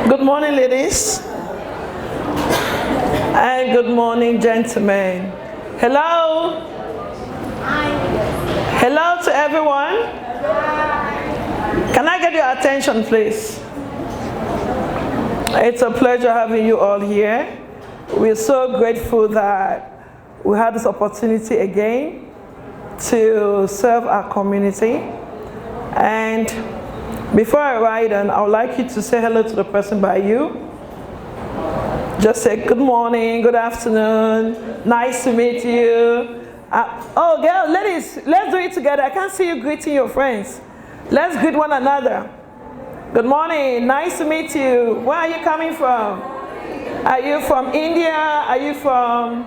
Good morning, ladies. And good morning, gentlemen. Hello. Hello to everyone. Can I get your attention, please? It's a pleasure having you all here. We're so grateful that we had this opportunity again to serve our community. And before I ride on, I would like you to say hello to the person by you. Just say good morning, good afternoon, nice to meet you. Oh, girls, ladies, let's do it together. I can't see you greeting your friends. Let's greet one another. Good morning, nice to meet you. Where are you coming from? Are you from India? Are you from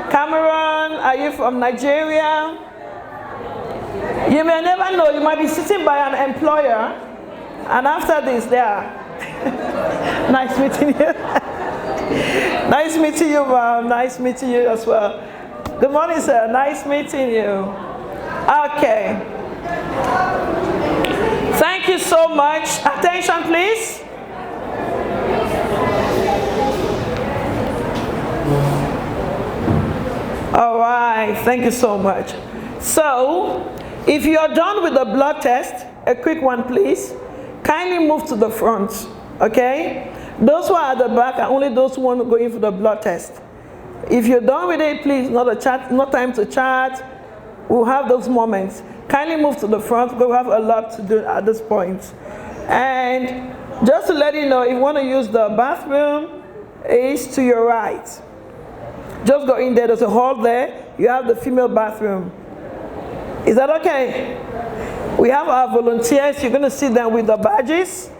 Cameroon? Are you from Nigeria? You may never know, you might be sitting by an employer, and after this, they are. Nice meeting you. Nice meeting you, ma'am. Nice meeting you as well. Good morning, sir. Nice meeting you. Okay. Thank you so much. Attention, please. All right. Thank you so much. So, if you are done with the blood test, a quick one, please. Kindly move to the front, okay? Those who are at the back are only those who want to go in for the blood test. If you're done with it, please, not time to chat. We'll have those moments. Kindly move to the front because we have a lot to do at this point. And just to let you know, if you want to use the bathroom, it's to your right. Just go in there, there's a hall there. You have the female bathroom. Is that okay? We have our volunteers. You're going to see them with the badges.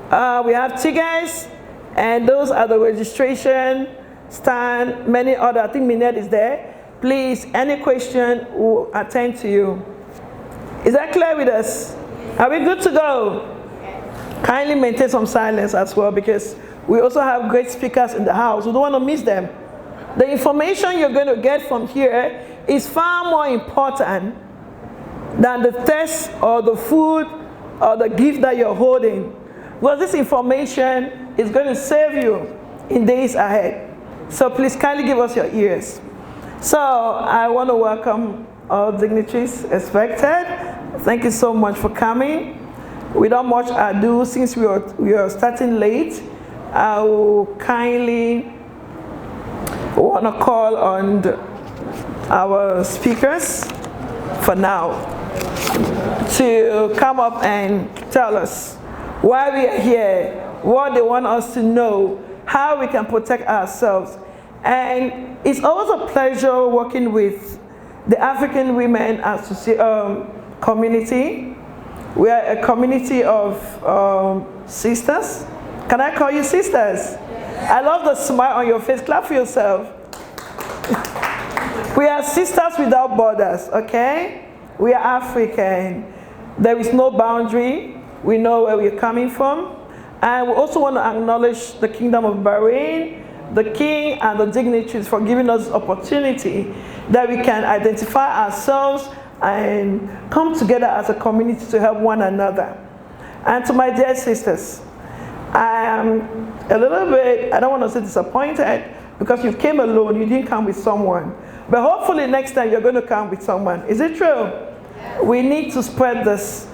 We have tickets, and those are the registration stand, many other. I think Minette is there. Please, any question, we'll attend to you. Is that clear with us? Are we good to go? Kindly maintain some silence as well, because we also have great speakers in the house. We don't want to miss them. The information you're going to get from here is far more important than the test or the food or the gift that you're holding. Well, this information is going to save you in days ahead. So please kindly give us your ears. So I want to welcome all dignitaries expected. Thank you so much for coming. Without much ado, since we are starting late, I will kindly want to call on our speakers for now to come up and tell us why we are here, what they want us to know, how we can protect ourselves. And it's always a pleasure working with the African Women community. We are a community of sisters. Can I call you sisters? I love the smile on your face. Clap for yourself. We are sisters without borders, okay? We are African. There is no boundary. We know where we're coming from. And we also want to acknowledge the Kingdom of Bahrain, the King and the dignitaries for giving us opportunity that we can identify ourselves and come together as a community to help one another. And to my dear sisters, I am a little bit, I don't want to say disappointed, because you came alone, you didn't come with someone. But hopefully next time you're going to come with someone. Is it true? We need to spread this.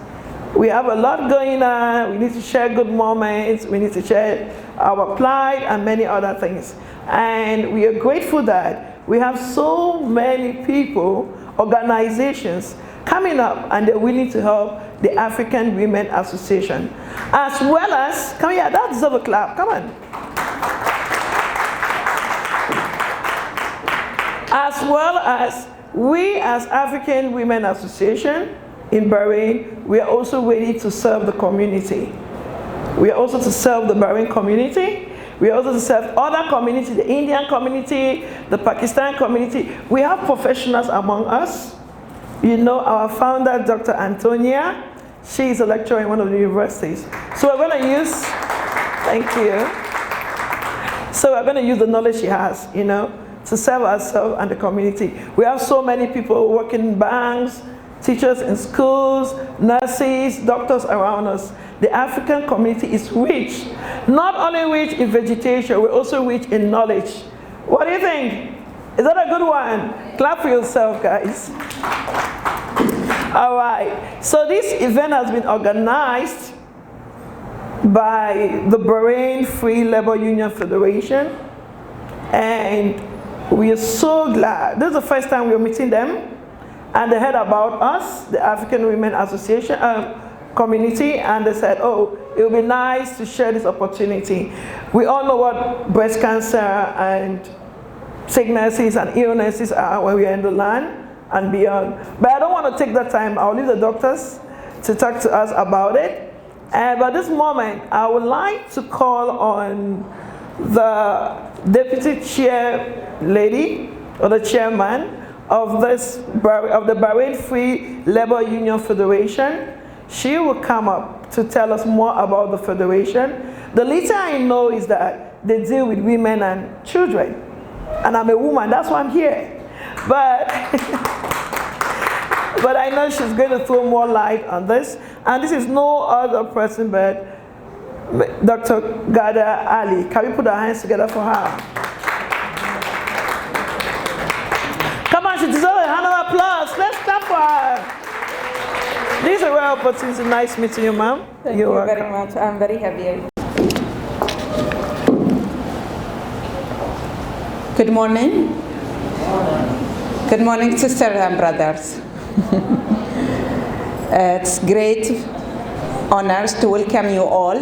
We have a lot going on. We need to share good moments. We need to share our plight and many other things. And we are grateful that we have so many people, organizations coming up, and they're willing to help the African Women Association. As well as, come here, that deserves a clap, come on. As well as we as African Women Association in Bahrain, we are also ready to serve the community. We are also to serve the Bahrain community. We are also to serve other communities, the Indian community, the Pakistan community. We have professionals among us. You know our founder, Dr. Antonia. She is a lecturer in one of the universities. So we're going to use, thank you. So we're going to use the knowledge she has, you know, to serve ourselves and the community. We have so many people working in banks, teachers in schools, nurses, doctors around us the African community is rich. Not only rich in vegetation, we're also rich in knowledge. What do you think? Is that a good one? Clap for yourself, guys. All right. So this event has been organized by the Bahrain Free Labor Union Federation, and we are so glad. This is the first time we're meeting them, and they heard about us, the African Women Association community, and they said, oh, it would be nice to share this opportunity. We all know what breast cancer and sicknesses and illnesses are when we are in the land and beyond. But I don't want to take that time. I'll leave the doctors to talk to us about it. But this moment, I would like to call on the deputy chair lady, or the chairman of the Bahrain Free Labor Union Federation. She will come up to tell us more about the federation. The little I know is that they deal with women and children. And I'm a woman, that's why I'm here. But, but I know she's going to throw more light on this. And this is no other person but Dr. Gada Ali. Can we put our hands together for her? Come on, she deserves a hand of applause. Let's clap for her. This is a rare opportunity. Nice meeting you, ma'am. Thank you very much. I'm very happy. Good morning. Good morning, sisters and brothers. It's great honors to welcome you all.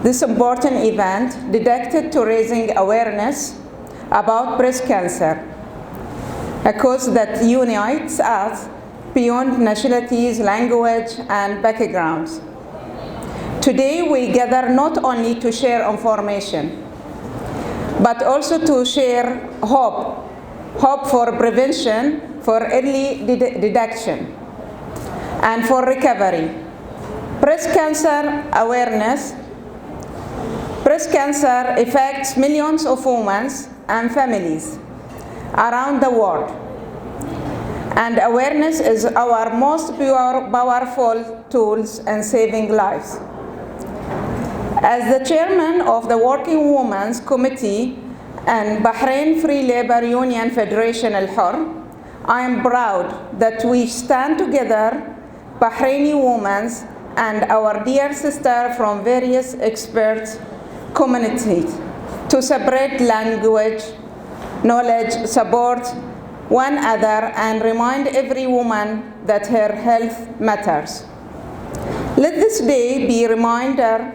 This important event dedicated to raising awareness about breast cancer, a cause that unites us beyond nationalities, language, and backgrounds. Today we gather not only to share information, but also to share hope for prevention, for early detection, and for recovery. Breast cancer awareness. Breast cancer affects millions of women and families around the world. And awareness is our most powerful tools in saving lives. As the chairman of the Working Women's Committee and Bahrain Free Labor Union Federation Al-Hur, I am proud that we stand together, Bahraini women and our dear sister from various expert communities, to spread language, knowledge, support one another, and remind every woman that her health matters. Let this day be a reminder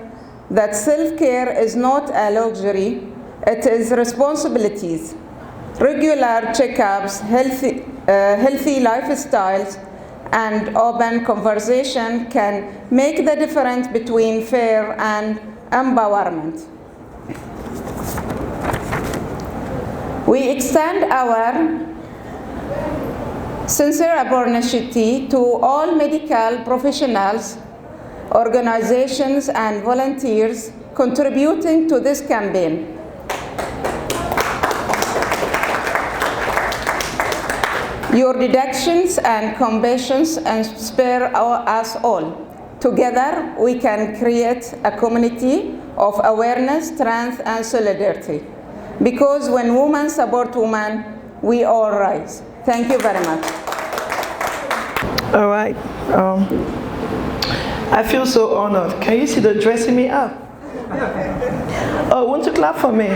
that self-care is not a luxury, it is responsibilities. Regular checkups, healthy lifestyles, and open conversation can make the difference between fear and empowerment. We extend our sincere appreciation to all medical professionals, organizations, and volunteers contributing to this campaign. Your deductions and compassions inspire us all. Together, we can create a community of awareness, strength, and solidarity. Because when women support women, we all rise. Thank you very much. All right. I feel so honored. Can you see the dressing me up? Oh, want to clap for me?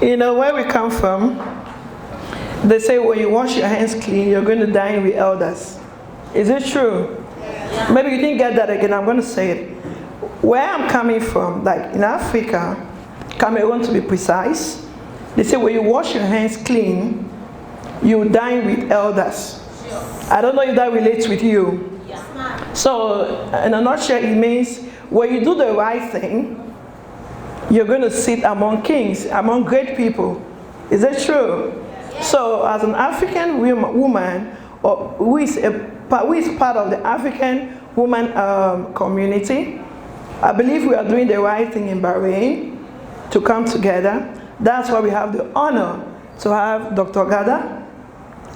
You know, where we come from, they say when you wash your hands clean, you're going to dine with elders. Is it true? Yeah. Maybe you didn't get that again. I'm going to say it. Where I'm coming from, like in Africa, Cameroon to be precise, they say when you wash your hands clean, you dine with elders. I don't know if that relates with you. Yes. So, in a nutshell, it means when you do the right thing, you're going to sit among kings, among great people. Is that true? Yes. So, as an African woman, or who is part of the African woman community, I believe we are doing the right thing in Bahrain to come together. That's why we have the honor to have Dr. Gada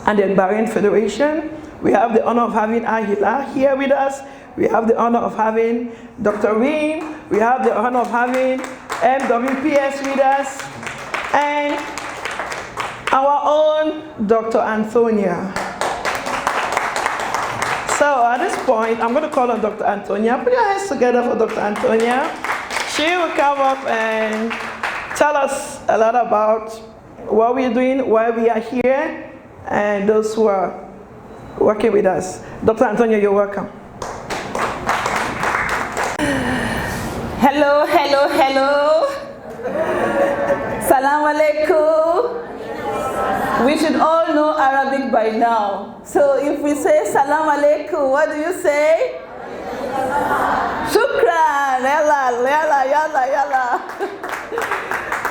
and the Bahrain Federation We have the honor of having Ahila here with us. We have the honor of having Dr. Reem. We have the honor of having MWPS with us. And our own Dr. Antonia. So at this point, I'm going to call on Dr. Antonia. Put your hands together for Dr. Antonia. She will come up and tell us a lot about what we're doing, why we are here, and those who are working with us. Dr. Antonia, you're welcome. Hello, hello, hello. Salam alaikum. We should all know Arabic by now. So if we say salam alaikum, what do you say? Shukran. Yalla, yalla, yalla, yalla.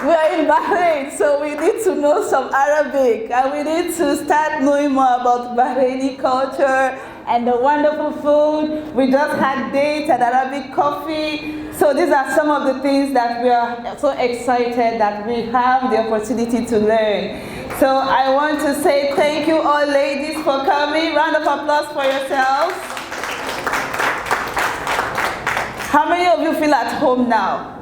We are in Bahrain, so we need to know some Arabic, and we need to start knowing more about Bahraini culture and the wonderful food. We just had dates and Arabic coffee. So these are some of the things that we are so excited that we have the opportunity to learn. So I want to say thank you all ladies for coming. Round of applause for yourselves. How many of you feel at home now?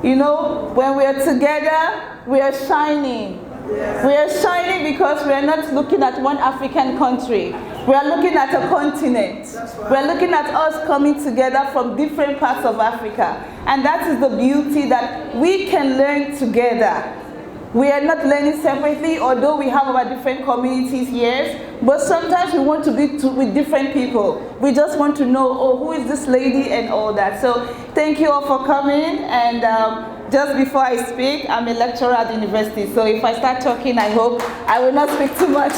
You know, when we are together, we are shining. Yes. We are shining because we are not looking at one African country. We are looking at a continent. Right. We are looking at us coming together from different parts of Africa. And that is the beauty, that we can learn together. We are not learning separately, although we have our different communities here. But sometimes we want to be with different people. We just want to know, oh, who is this lady and all that. So thank you all for coming. And just before I speak, I'm a lecturer at the university. So if I start talking, I hope I will not speak too much.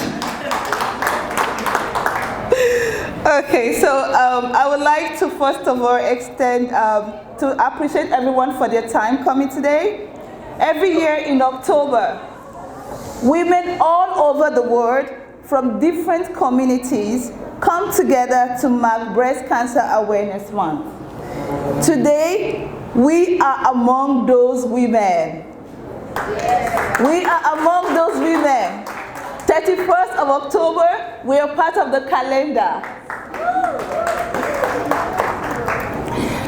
Okay, so I would like to first of all extend to appreciate everyone for their time coming today. Every year in October, women all over the world from different communities come together to mark Breast Cancer Awareness Month. Today, we are among those women. We are among those women. 31st of October, we are part of the calendar.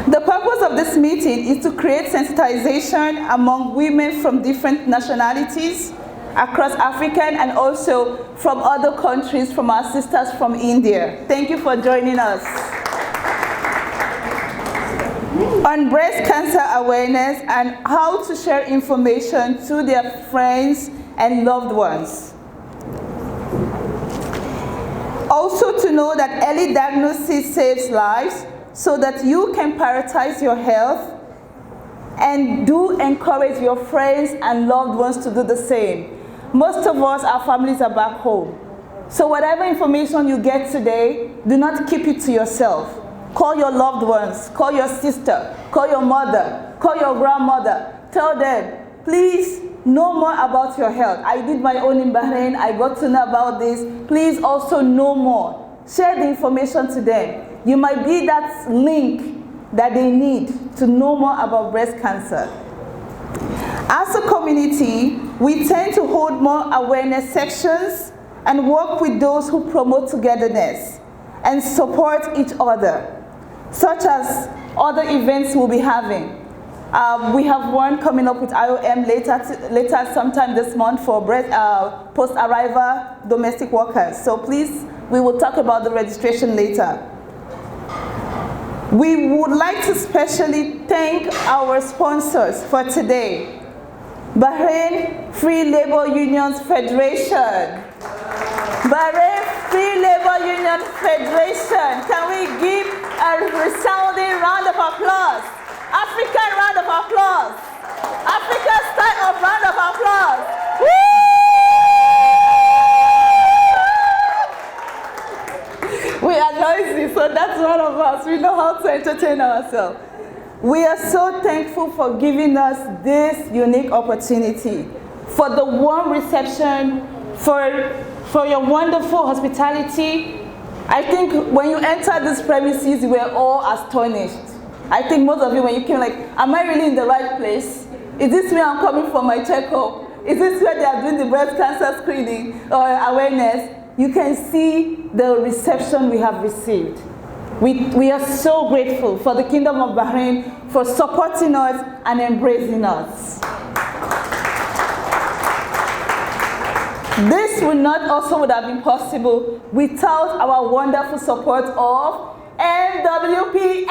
The purpose of this meeting is to create sensitization among women from different nationalities across Africa and also from other countries, from our sisters from India. Thank you for joining us. On breast cancer awareness and how to share information to their friends and loved ones. Also to know that early diagnosis saves lives, so that you can prioritize your health and do encourage your friends and loved ones to do the same. Most of us, our families are back home. So whatever information you get today, do not keep it to yourself. Call your loved ones, call your sister, call your mother, call your grandmother. Tell them, please know more about your health. I did my own in Bahrain, I got to know about this. Please also know more. Share the information to them. You might be that link that they need to know more about breast cancer. As a community, we tend to hold more awareness sections and work with those who promote togetherness and support each other, such as other events we'll be having. We have one coming up with IOM later sometime this month for post-arrival domestic workers. So please, we will talk about the registration later. We would like to specially thank our sponsors for today. Bahrain Free Labor Unions Federation. Bahrain Free Labor Union Federation. Can we give a resounding round of applause? African round of applause. African style of round of applause. Woo! We are noisy, so that's one of us. We know how to entertain ourselves. We are so thankful for giving us this unique opportunity, for the warm reception, for your wonderful hospitality. I think when you entered this premises, you were all astonished. I think most of you, when you came, like, am I really in the right place? Is this where I'm coming for my checkup? Is this where they are doing the breast cancer screening or awareness? you can see the reception we have received. We are so grateful for the Kingdom of Bahrain for supporting us and embracing us. This would not would have been possible without our wonderful support of MWPS.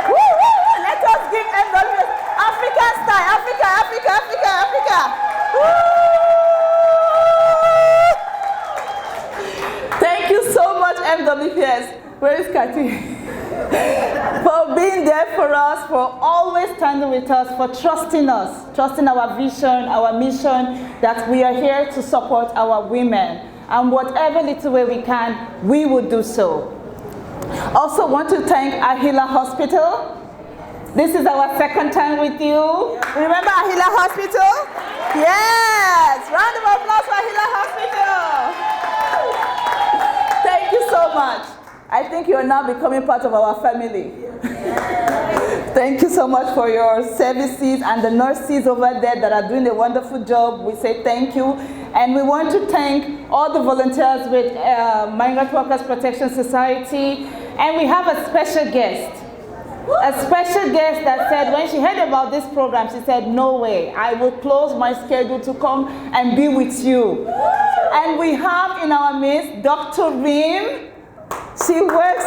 Woo, woo, woo. Let us give MWPS African style, Africa, Africa, Africa, Africa. Woo! Thank you so much, MWPS. Where is Kathy? For being there for us, for always standing with us, for trusting us, trusting our vision, our mission, that we are here to support our women. And whatever little way we can, we will do so. Also want to thank Ahila Hospital. This is our second time with you. Remember Ahila Hospital? Yes! Round of applause for Ahila Hospital. Thank you so much. I think you are now becoming part of our family. Thank you so much for your services, and the nurses over there that are doing a wonderful job. We say thank you. And we want to thank all the volunteers with Migrant Workers Protection Society. And we have a special guest. A special guest that said when she heard about this program, she said, no way, I will close my schedule to come and be with you. And we have in our midst Dr. Reem. She works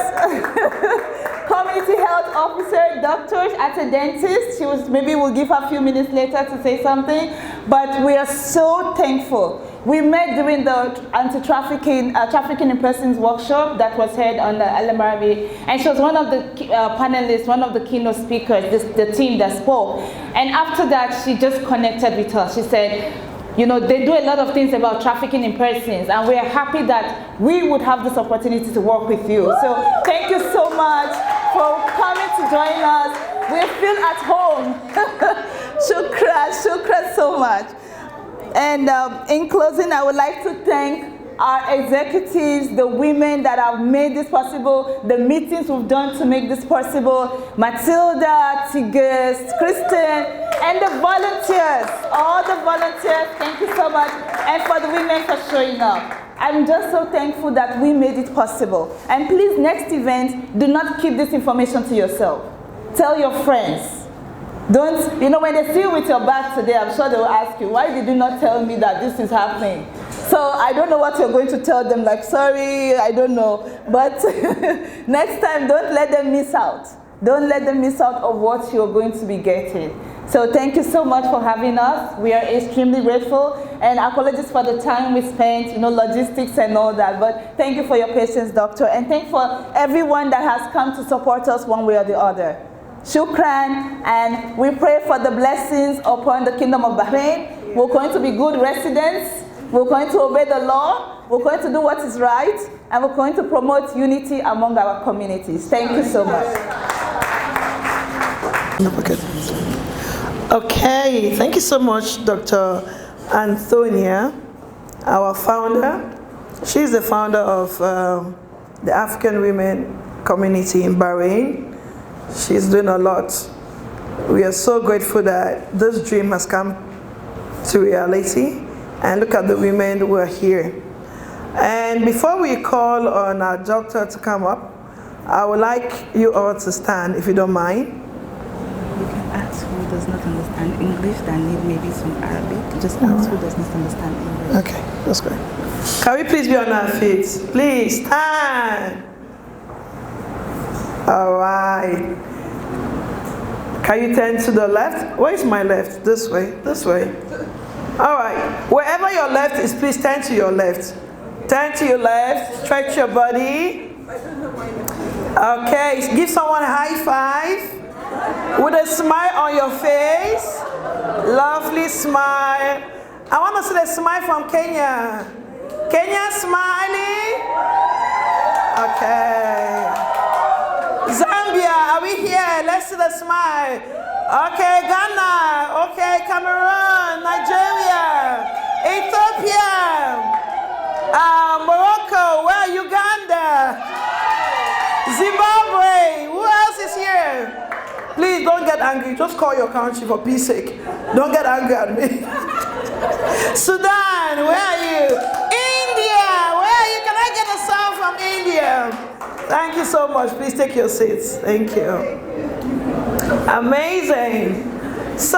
community health officer, doctor at a dentist. Maybe we'll give her a few minutes later to say something. But we are so thankful. We met during the trafficking in persons workshop that was held on the LMRV, and she was one of the panelists, one of the keynote speakers, the team that spoke. And after that, she just connected with us. She said, you know, they do a lot of things about trafficking in persons, and we are happy that we would have this opportunity to work with you. So thank you so much for coming to join us. We feel at home. Shukran so much. And in closing, I would like to thank our executives, the women that have made this possible, the meetings we've done to make this possible, Matilda, Tigers, Kristen, and the volunteers, all the volunteers, thank you so much, and for the women for showing up. I'm just so thankful that we made it possible. And please, next event, do not keep this information to yourself. Tell your friends. Don't, you know, when they see you with your bag today, I'm sure they will ask you, why did you not tell me that this is happening? So I don't know what you're going to tell them, like, sorry, I don't know. But next time, don't let them miss out. Don't let them miss out of what you're going to be getting. So thank you so much for having us. We are extremely grateful. And apologies for the time we spent, you know, logistics and all that. But thank you for your patience, doctor. And thank you for everyone that has come to support us one way or the other. Shukran, and we pray for the blessings upon the Kingdom of Bahrain. We're going to be good residents. We're going to obey the law. We're going to do what is right. And we're going to promote unity among our communities. Thank you so much. Okay, thank you so much, Dr. Antonia, our founder. She's the founder of the African Women Community in Bahrain. She's doing a lot. We are so grateful that this dream has come to reality. And look at the women who are here. And before we call on our doctor to come up, I would like you all to stand, if you don't mind. You can ask who does not understand English that need maybe some Arabic. Just ask who does not understand English. Okay, that's great. Can we please be on our feet? Please stand. All right. Can you turn to the left? Where is my left? This way, this way. All right. Wherever your left is, please turn to your left. Turn to your left, stretch your body. Okay, give someone a high five with a smile on your face. Lovely smile. I want to see the smile from Kenya. Kenya smiling. Okay. Zambia, are we here? Let's see the smile. Okay, Ghana. Okay, Cameroon, Nigeria, Ethiopia, Morocco, well, Uganda, Zimbabwe. Who else is here? Please don't get angry. Just call your country for peace sake. Don't get angry at me. Sudan, where are you? India, where are you? Can I get a sound from India? Thank you so much. Please take your seats. Thank you. Amazing. So,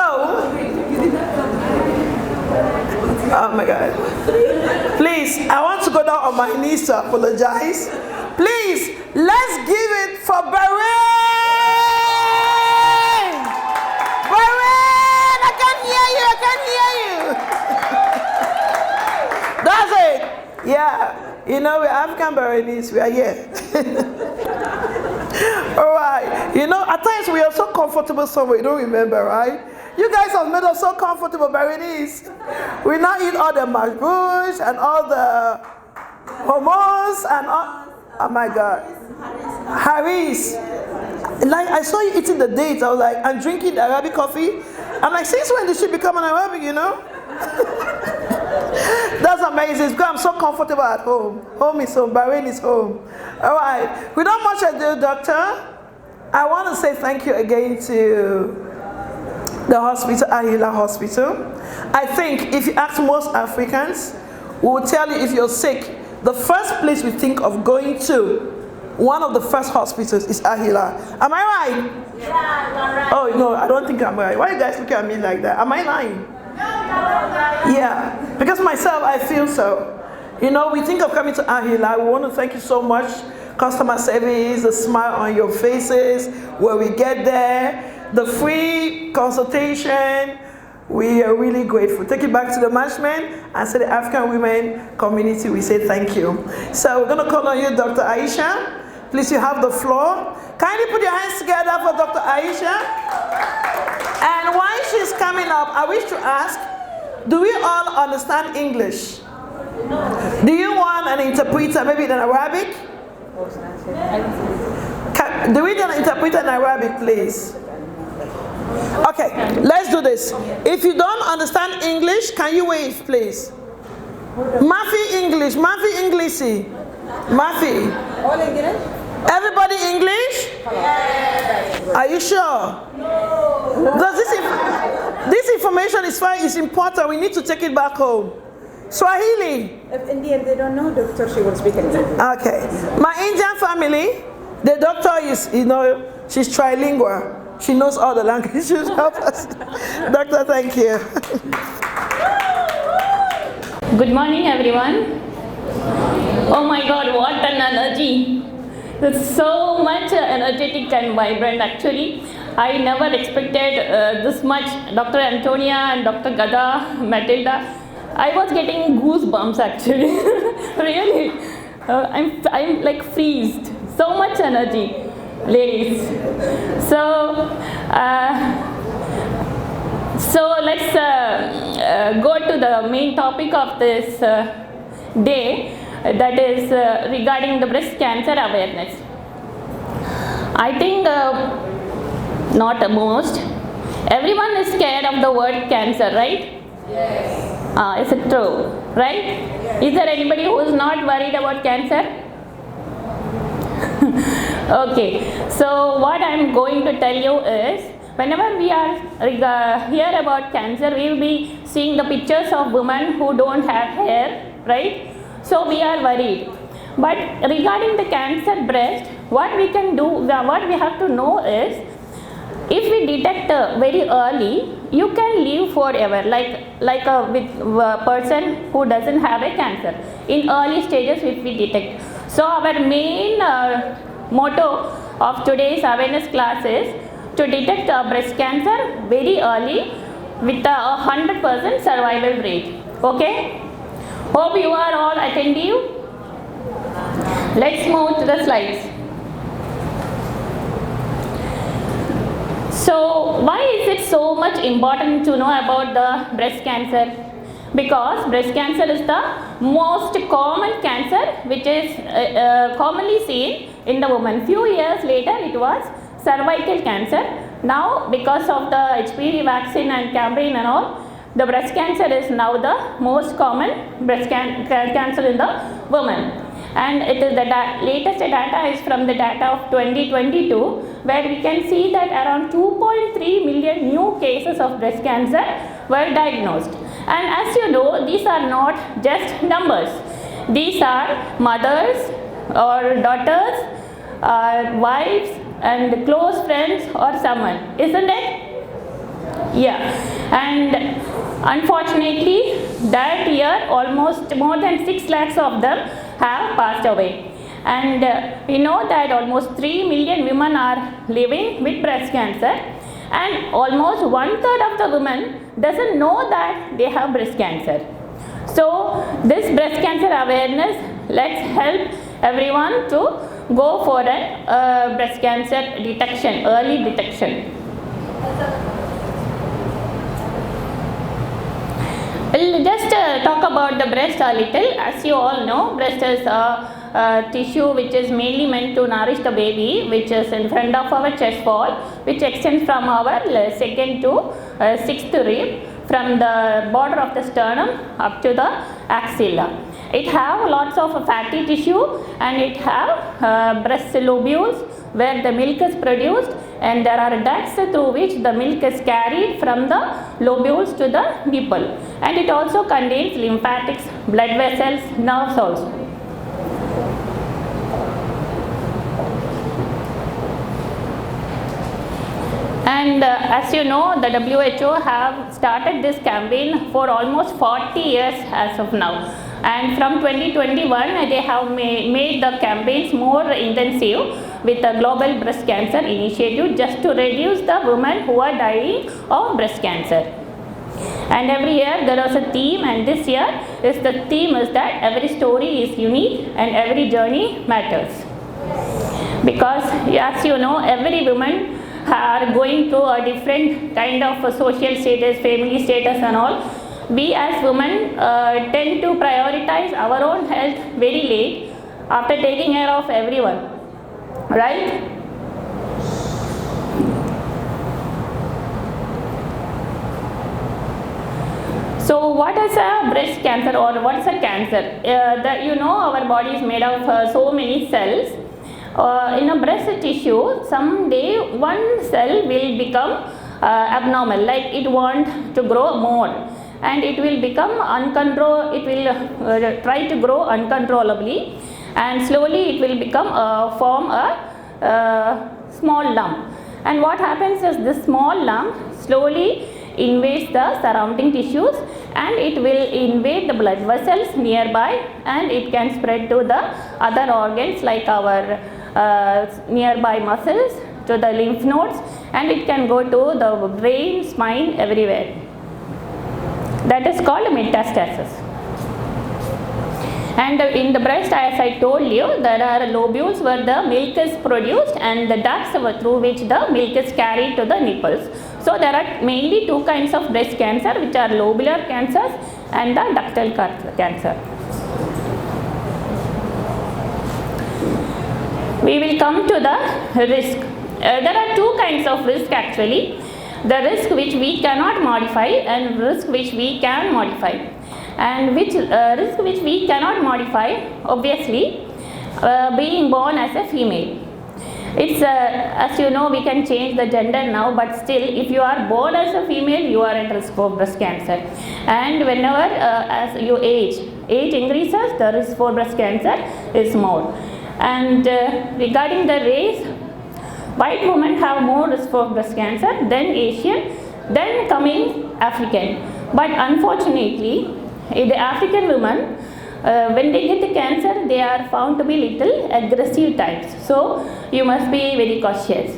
oh my God. Please, I want to go down on my knees to apologize. Please, let's give it for Bahrain. Bahrain, I can't hear you. That's it. Yeah, you know, we're African Bahrainese. We are here. All right. You know, at times we are so comfortable somewhere, you don't remember, right? You guys have made us so comfortable, Bahrainese. We now eat all the mashbush and all the hummus and all. Oh my God. Haris. Like, I saw you eating the dates. I was like, I'm drinking Arabic coffee. I'm like, since when did she become an Arabic, you know? That's amazing. Because I'm so comfortable at home. Home is home. Bahrain is home. All right. Without much ado, Doctor, I want to say thank you again to the hospital, Ahila Hospital. I think if you ask most Africans, we will tell you if you're sick, the first place we think of going to, one of the first hospitals is Ahila. Am I right? Yeah, you're right. Oh, no, I don't think I'm right. Why are you guys looking at me like that? Am I lying? No, you're right. Yeah, because myself, I feel so. You know, we think of coming to Ahila. We want to thank you so much. Customer service, the smile on your faces, where we get there, the free consultation. We are really grateful. Take it back to the management and say the African women community, we say thank you. So we're going to call on you, Dr. Aisha. Please, you have the floor. Kindly put your hands together for Dr. Aisha. And while she's coming up, I wish to ask, do we all understand English? Do you want an interpreter, maybe in Arabic? Do we need an interpreter in Arabic, please? Okay, let's do this. If you don't understand English, can you wave, please? Mafi English, Mafi Englishy. Mafi. All English? Everybody English? Yes. Are you sure? No. Because this information is fine, it's important. We need to take it back home. Swahili. If Indian they don't know, doctor, she will speak in English. Okay. My Indian family, the doctor is, you know, she's trilingual. She knows all the languages. Help us. Doctor, thank you. Good morning, everyone. Oh my God, what an energy. It's so much energetic and vibrant, actually. I never expected this much. Dr. Antonia and Dr. Gada, Matilda, I was getting goosebumps, actually. Really. I'm like freezed. So much energy, ladies. So let's go to the main topic of this day, that is regarding the breast cancer awareness. I think not most. Everyone is scared of the word cancer, right? Yes. Is it true? Right? Yes. Is there anybody who is not worried about cancer? Okay. So what I am going to tell you is, whenever we are hear about cancer, we will be seeing the pictures of women who don't have hair, right? So we are worried. But regarding the cancer breast, what we can do, what we have to know is, if we detect very early, you can live forever, like a person who doesn't have a cancer. In early stages, if we detect. So our main motto of today's awareness class is to detect breast cancer very early with a 100% survival rate. Okay? Hope you are all attentive. Let's move to the slides. So why is it so much important to know about the breast cancer? Because breast cancer is the most common cancer which is commonly seen in the woman. Few years later it was cervical cancer. Now because of the HPV vaccine and Cambrian and all, the breast cancer is now the most common breast cancer in the woman. And it is the latest data is from the data of 2022, where we can see that around 2.3 million new cases of breast cancer were diagnosed. And as you know, these are not just numbers. These are mothers or daughters, wives and close friends or someone, isn't it? Yeah. And unfortunately, that year almost more than 6 lakhs of them have passed away. And we know that almost 3 million women are living with breast cancer, and almost 1/3 of the women doesn't know that they have breast cancer. So this breast cancer awareness, let's help everyone to go for a breast cancer detection, early detection. We'll just talk about the breast a little. As you all know, breast is a tissue which is mainly meant to nourish the baby, which is in front of our chest wall, which extends from our second to sixth rib, from the border of the sternum up to the axilla. It have lots of fatty tissue, and it have breast lobules where the milk is produced, and there are ducts through which the milk is carried from the lobules to the nipple, and it also contains lymphatics, blood vessels, nerves also. And as you know, the WHO have started this campaign for almost 40 years as of now. And from 2021, they have made the campaigns more intensive with the Global Breast Cancer Initiative, just to reduce the women who are dying of breast cancer. And every year there is a theme, and this year the theme is that every story is unique and every journey matters. Because as you know, every woman are going through a different kind of social status, family status and all. We as women tend to prioritize our own health very late after taking care of everyone, right? So what is a breast cancer, or what is a cancer? You know, our body is made of so many cells. In a breast tissue, someday one cell will become abnormal, like it want to grow more, and it will become it will try to grow uncontrollably, and slowly it will become form a small lump. And what happens is this small lump slowly invades the surrounding tissues, and it will invade the blood vessels nearby, and it can spread to the other organs like our nearby muscles, to the lymph nodes, and it can go to the brain, spine, everywhere. That is called metastasis. And in the breast, as I told you, there are lobules where the milk is produced, and the ducts through which the milk is carried to the nipples. So there are mainly two kinds of breast cancer, which are lobular cancers and the ductal cancer. We will come to the risk. There are two kinds of risk actually. The risk which we cannot modify, and risk which we can modify. And which risk which we cannot modify, obviously, being born as a female. It's as you know, we can change the gender now, but still, if you are born as a female, you are at risk for breast cancer. And whenever as you age increases, the risk for breast cancer is more. And regarding the race, white women have more risk for breast cancer than Asian, then coming African. But unfortunately, the African women, when they get the cancer, they are found to be little aggressive types. So you must be very cautious.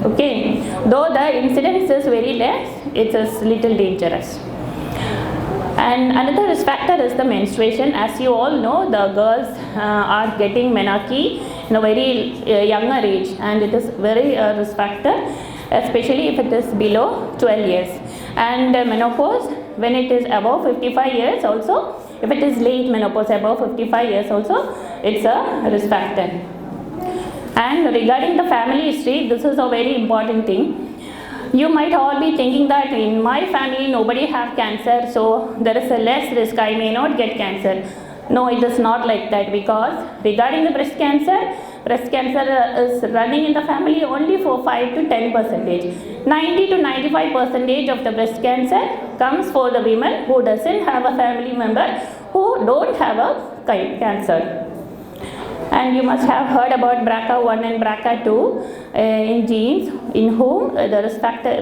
Okay, though the incidence is very less, it is little dangerous. And another risk factor is the menstruation. As you all know, the girls are getting menarche in a very younger age, and it is very risk factor, especially if it is below 12 years. And menopause, when it is above 55 years also, if it is late menopause above 55 years also, it's a risk factor. And regarding the family history, this is a very important thing. You might all be thinking that in my family nobody have cancer, so there is a less risk, I may not get cancer. No, it is not like that, because regarding the breast cancer, breast cancer is running in the family only for 5 to 10%. 90 to 95% of the breast cancer comes for the women who doesn't have a family member who don't have a cancer. And you must have heard about BRCA1 and BRCA2 in genes, in whom the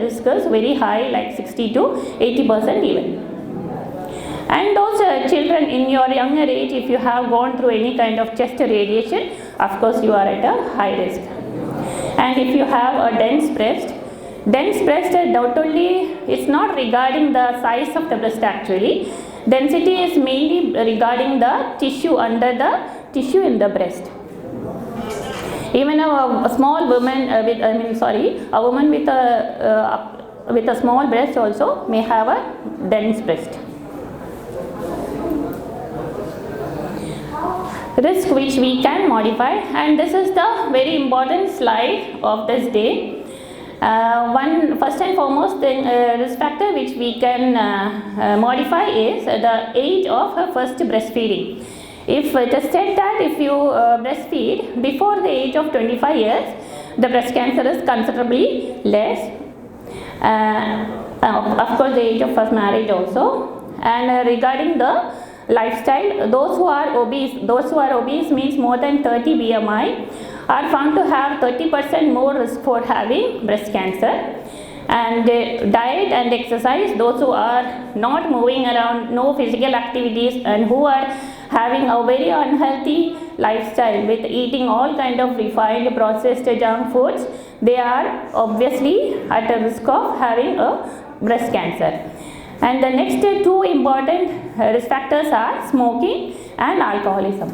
risk is very high, like 60 to 80% even. And those children in your younger age, if you have gone through any kind of chest radiation, of course you are at a high risk. And if you have a dense breast not only, it's not regarding the size of the breast actually. Density is mainly regarding the tissue under the tissue in the breast. Even a small woman a woman with a small breast also may have a dense breast. Risk which we can modify, and this is the very important slide of this day. First and foremost risk factor which we can modify is the age of first breastfeeding. If it is said that if you breastfeed before the age of 25 years, the breast cancer is considerably less. Of course, the age of first marriage also. And regarding the lifestyle, those who are obese means more than 30 BMI are found to have 30% more risk for having breast cancer. And diet and exercise, those who are not moving around, no physical activities, and who are having a very unhealthy lifestyle with eating all kind of refined processed junk foods, they are obviously at a risk of having a breast cancer. And the next two important risk factors are smoking and alcoholism.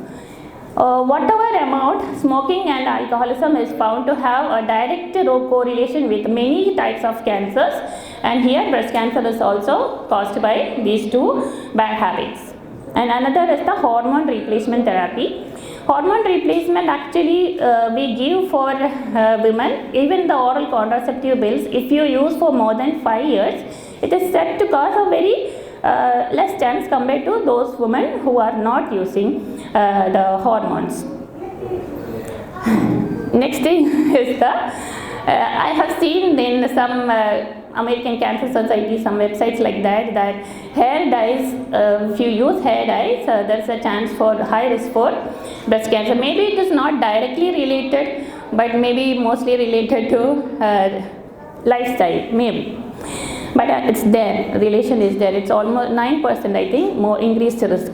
Whatever amount, smoking and alcoholism is found to have a direct correlation with many types of cancers, and here breast cancer is also caused by these two bad habits. And another is the hormone replacement therapy. Hormone replacement actually we give for women. Even the oral contraceptive pills, if you use for more than 5 years, it is said to cause a very less chance compared to those women who are not using the hormones. Next thing is the I have seen in some American Cancer Society, some websites like that hair dyes, if you use hair dyes, there is a chance for high risk for breast cancer. Maybe it is not directly related, but maybe mostly related to lifestyle, maybe. But it's there, relation is there. It's almost 9%, I think, more increased risk.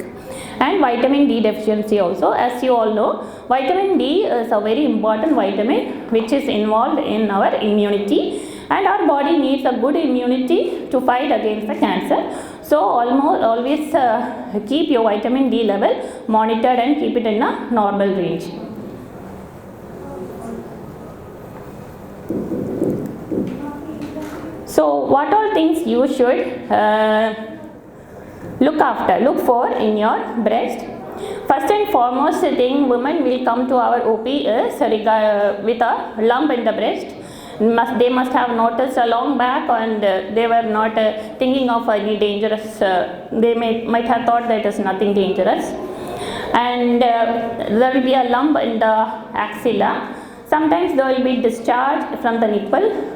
And vitamin D deficiency also, as you all know, vitamin D is a very important vitamin which is involved in our immunity, and our body needs a good immunity to fight against the cancer. So always keep your vitamin D level monitored and keep it in a normal range. So what all things you should look for in your breast? First and foremost thing, women will come to our OP is with a lump in the breast. They must have noticed a long back, and they were not thinking of any dangerous, they might have thought that it is nothing dangerous. And there will be a lump in the axilla. Sometimes there will be discharge from the nipple,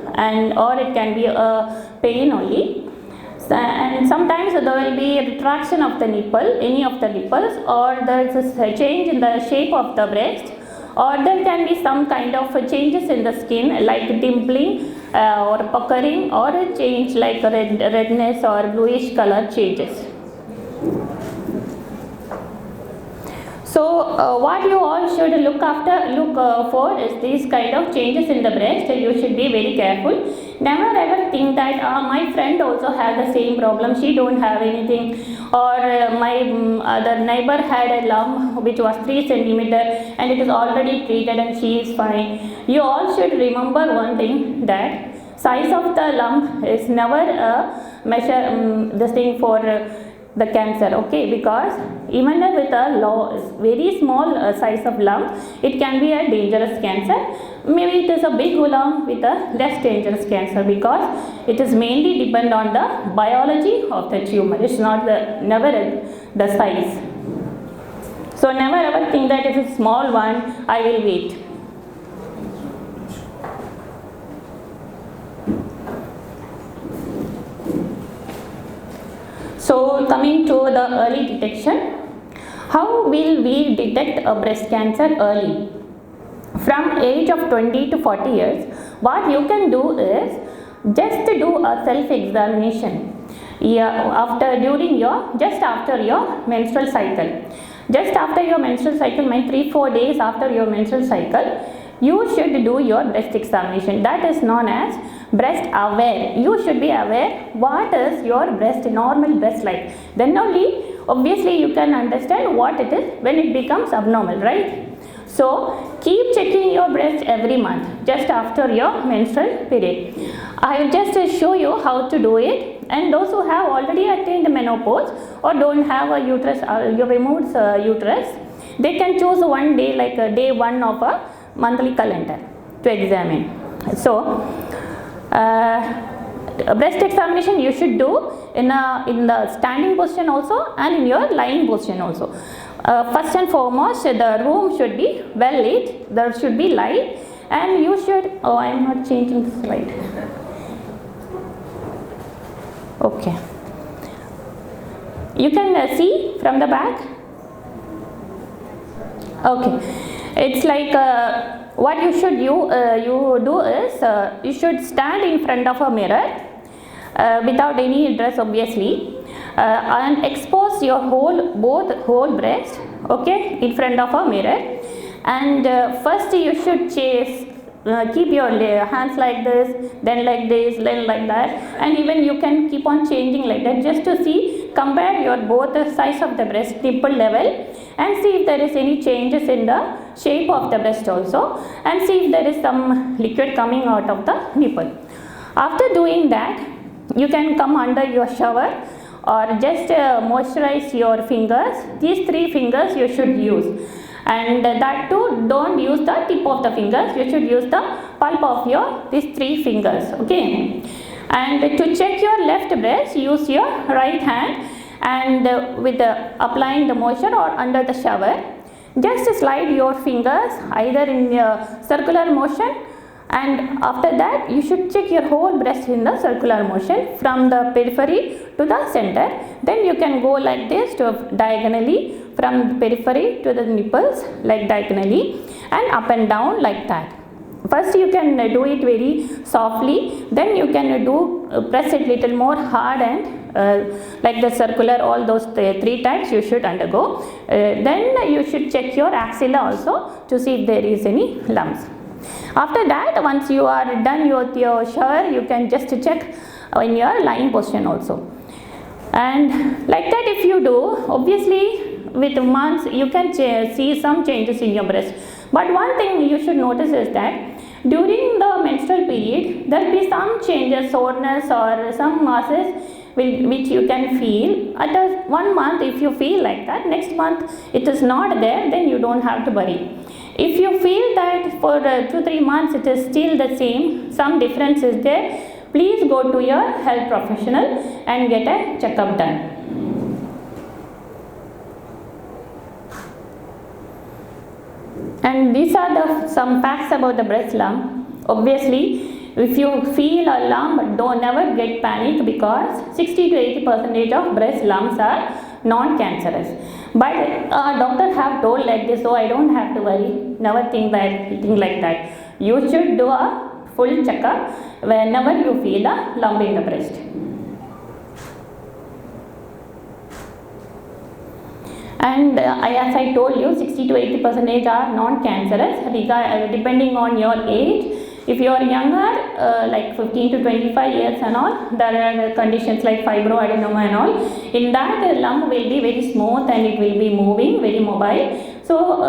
or it can be a pain only. And sometimes there will be a retraction of the nipple, any of the nipples, or there is a change in the shape of the breast, or there can be some kind of changes in the skin like dimpling or puckering, or a change like redness or bluish color changes. So what you all should look for is these kind of changes in the breast. You should be very careful. Never ever think that my friend also had the same problem, she don't have anything, or my other neighbor had a lump which was 3 centimeter and it is already treated and she is fine. You all should remember one thing, that size of the lump is never a measure this thing for the cancer, okay, because even with a very small size of lump, it can be a dangerous cancer. Maybe it is a big lump with a less dangerous cancer, because it is mainly depend on the biology of the tumor. It's not never the size. So never ever think that if it's a small one, I will wait. So coming to the early detection, how will we detect a breast cancer early? From age of 20 to 40 years, what you can do is just do a self-examination just after your menstrual cycle. Just after your menstrual cycle, 3-4 days after your menstrual cycle, you should do your breast examination. That is known as breast aware. You should be aware what is your normal breast like. Then only obviously you can understand what it is when it becomes abnormal, right? So keep checking your breast every month just after your menstrual period. I will just show you how to do it, and those who have already attained menopause or don't have a uterus, you removed uterus, they can choose one day, like day 1 of a monthly calendar to examine. So breast examination you should do in the standing position also and in your lying position also. First and foremost, the room should be well lit, there should be light, and you should, I am not changing the slide. Okay. You can see from the back. Okay. It's like what you should you do is you should stand in front of a mirror without any dress obviously, and expose your whole breast, okay, in front of a mirror. And first you should keep your hands like this, then like this, then like that, and even you can keep on changing like that just to see, compare your both the size of the breast, nipple level, and see if there is any changes in the shape of the breast also, and see if there is some liquid coming out of the nipple. After doing that, you can come under your shower or just moisturize your fingers. These 3 fingers you should use, and that too, don't use the tip of the fingers, you should use the pulp of these 3 fingers, okay. And to check your left breast, use your right hand, and with applying the moisture or under the shower, just slide your fingers either in a circular motion, and after that you should check your whole breast in the circular motion from the periphery to the center. Then you can go like this to diagonally from the periphery to the nipples, like diagonally, and up and down like that. First you can do it very softly, then you can press it little more hard, and like the circular, all those 3 times you should undergo. Then you should check your axilla also to see if there is any lumps. After that, once you are done with your shower, you can just check in your lying position also. And like that if you do, obviously with months you can see some changes in your breast. But one thing you should notice is that during the menstrual period, there will be some changes, soreness or some masses which you can feel. At 1 month if you feel like that, next month it is not there, then you don't have to worry. If you feel that for 2-3 months it is still the same, some difference is there, please go to your health professional and get a checkup done. And these are some facts about the breast lump. Obviously, if you feel a lump, don't never get panic, because 60 to 80% of breast lumps are non-cancerous. But doctors have told like this, so I don't have to worry, never think like that. You should do a full checkup whenever you feel a lump in the breast. And as I told you, 60 to 80% are non-cancerous, depending on your age. If you are younger, like 15 to 25 years and all, there are conditions like fibroadenoma and all. In that, the lump will be very smooth and it will be moving, very mobile. So,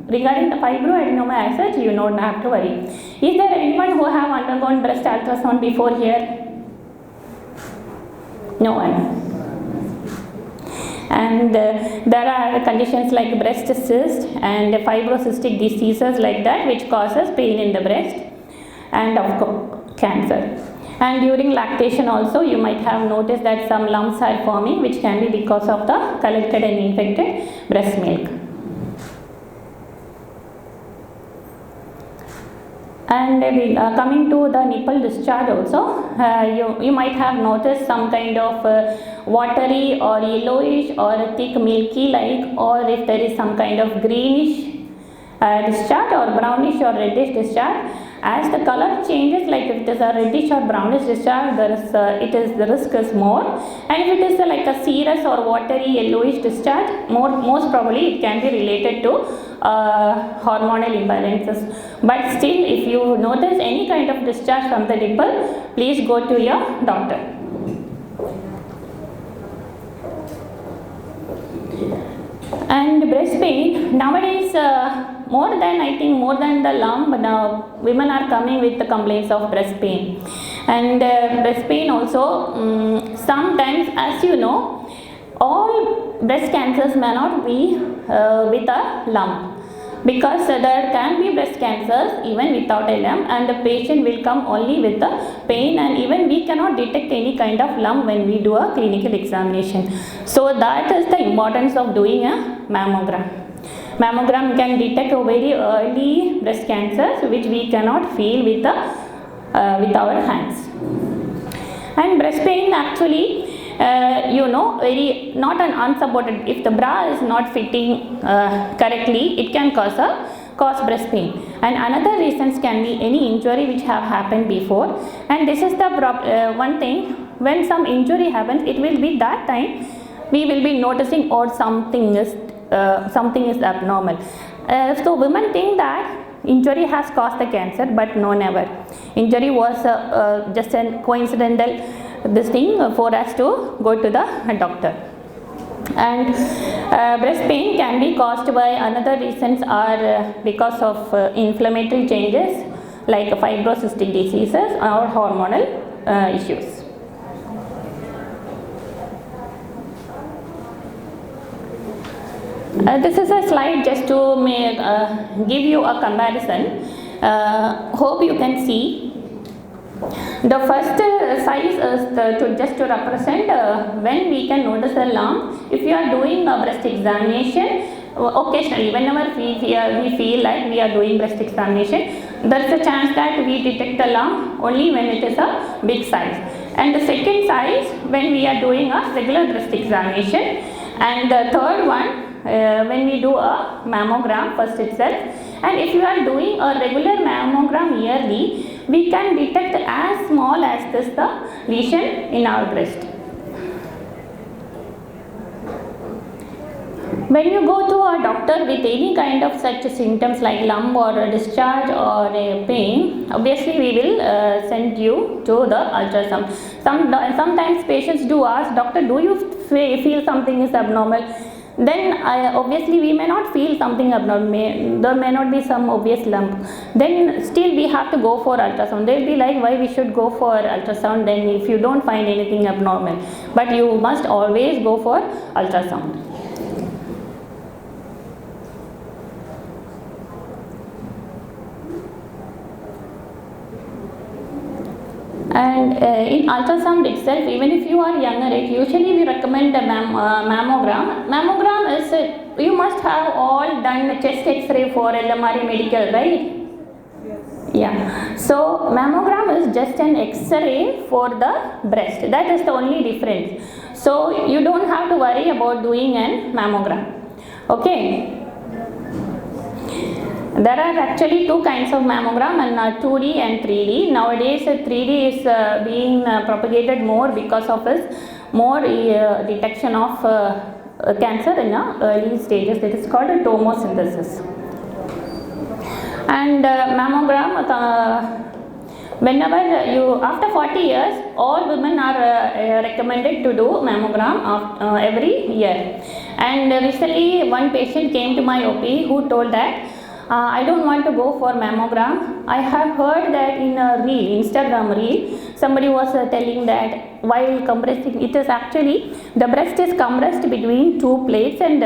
regarding the fibroadenoma as such, you don't have to worry. Is there anyone who have undergone breast ultrasound before here? No one. And there are conditions like breast cyst and fibrocystic diseases like that, which causes pain in the breast, and of course cancer. And during lactation also you might have noticed that some lumps are forming, which can be because of the collected and infected breast milk. And coming to the nipple discharge also, you might have noticed some kind of watery or yellowish or thick milky like, or if there is some kind of greenish discharge or brownish or reddish discharge. As the color changes, like if it is a reddish or brownish discharge, the risk is more. And if it is like a serous or watery yellowish discharge, most probably it can be related to hormonal imbalances. But still, if you notice any kind of discharge from the nipple, please go to your doctor. And breast pain nowadays, more than the lump, now women are coming with the complaints of breast pain. And breast pain also, sometimes, as you know, all breast cancers may not be with a lump, because there can be breast cancers even without a lump, and the patient will come only with the pain, and even we cannot detect any kind of lump when we do a clinical examination. So that is the importance of doing a mammogram. Mammogram can detect a very early breast cancers which we cannot feel with our hands. And breast pain actually, very not an unsupported, if the bra is not fitting correctly, it can cause breast pain. And another reasons can be any injury which have happened before. And this is the one thing, when some injury happens, it will be that time we will be noticing or something is abnormal. So women think that injury has caused the cancer, but no, never. Injury was just a coincidental this thing for us to go to the doctor. And breast pain can be caused by another reasons are because of inflammatory changes like fibrocystic diseases or hormonal issues. This is a slide just to give you a comparison. Hope you can see. The first size is just to represent when we can notice a lump. If you are doing a breast examination, occasionally whenever we feel like we are doing breast examination, there is a chance that we detect the lump only when it is a big size. And the second size when we are doing a regular breast examination. And the third one when we do a mammogram first itself. And if you are doing a regular mammogram yearly, we can detect as small as this the lesion in our breast. When you go to a doctor with any kind of such symptoms like lump or a discharge or a pain, obviously we will send you to the ultrasound. Sometimes patients do ask, doctor, do you feel something is abnormal? Then obviously we may not feel something abnormal, there may not be some obvious lump. Then still we have to go for ultrasound. They will be like, why we should go for ultrasound then if you don't find anything abnormal? But you must always go for ultrasound. And in ultrasound itself, even if you are younger age, usually we recommend a mammogram. Mammogram is, you must have all done chest x-ray for LMRE medical, right? Yes. Yeah. So mammogram is just an x-ray for the breast. That is the only difference. So you don't have to worry about doing an mammogram. Okay. There are actually two kinds of mammogram, and 2D and 3D. Nowadays 3D is being propagated more because of its more detection of cancer in early stages. That is called a tomosynthesis. And mammogram, whenever you, after 40 years, all women are recommended to do mammogram every year. And recently one patient came to my OP who told that, I don't want to go for mammogram. I have heard that in a reel, Instagram reel, somebody was telling that while compressing, it is actually, the breast is compressed between two plates and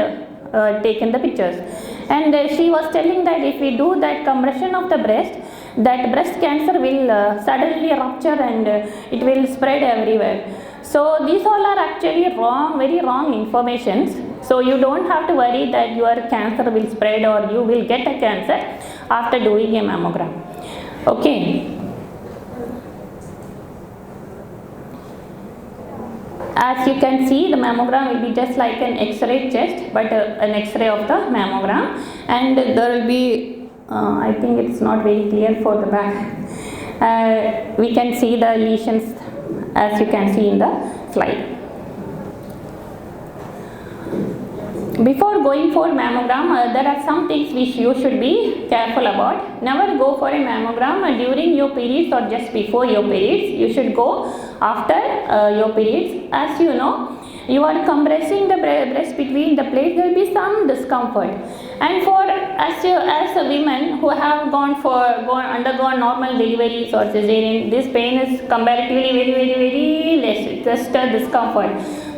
taken the pictures. And she was telling that if we do that compression of the breast, that breast cancer will suddenly rupture and it will spread everywhere. So these all are actually wrong, very wrong informations. So you don't have to worry that your cancer will spread or you will get a cancer after doing a mammogram. Okay. As you can see, the mammogram will be just like an X-ray chest, but an X-ray of the mammogram, and there will be, I think it's not very clear for the back. We can see the lesions as you can see in the slide. Before going for mammogram, there are some things which you should be careful about. Never go for a mammogram during your periods or just before your periods. You should go after your periods. As you know, you are compressing the breast between the plates, there will be some discomfort. And for as a women who have undergone normal deliveries or cesarean, this pain is comparatively very less, just a discomfort.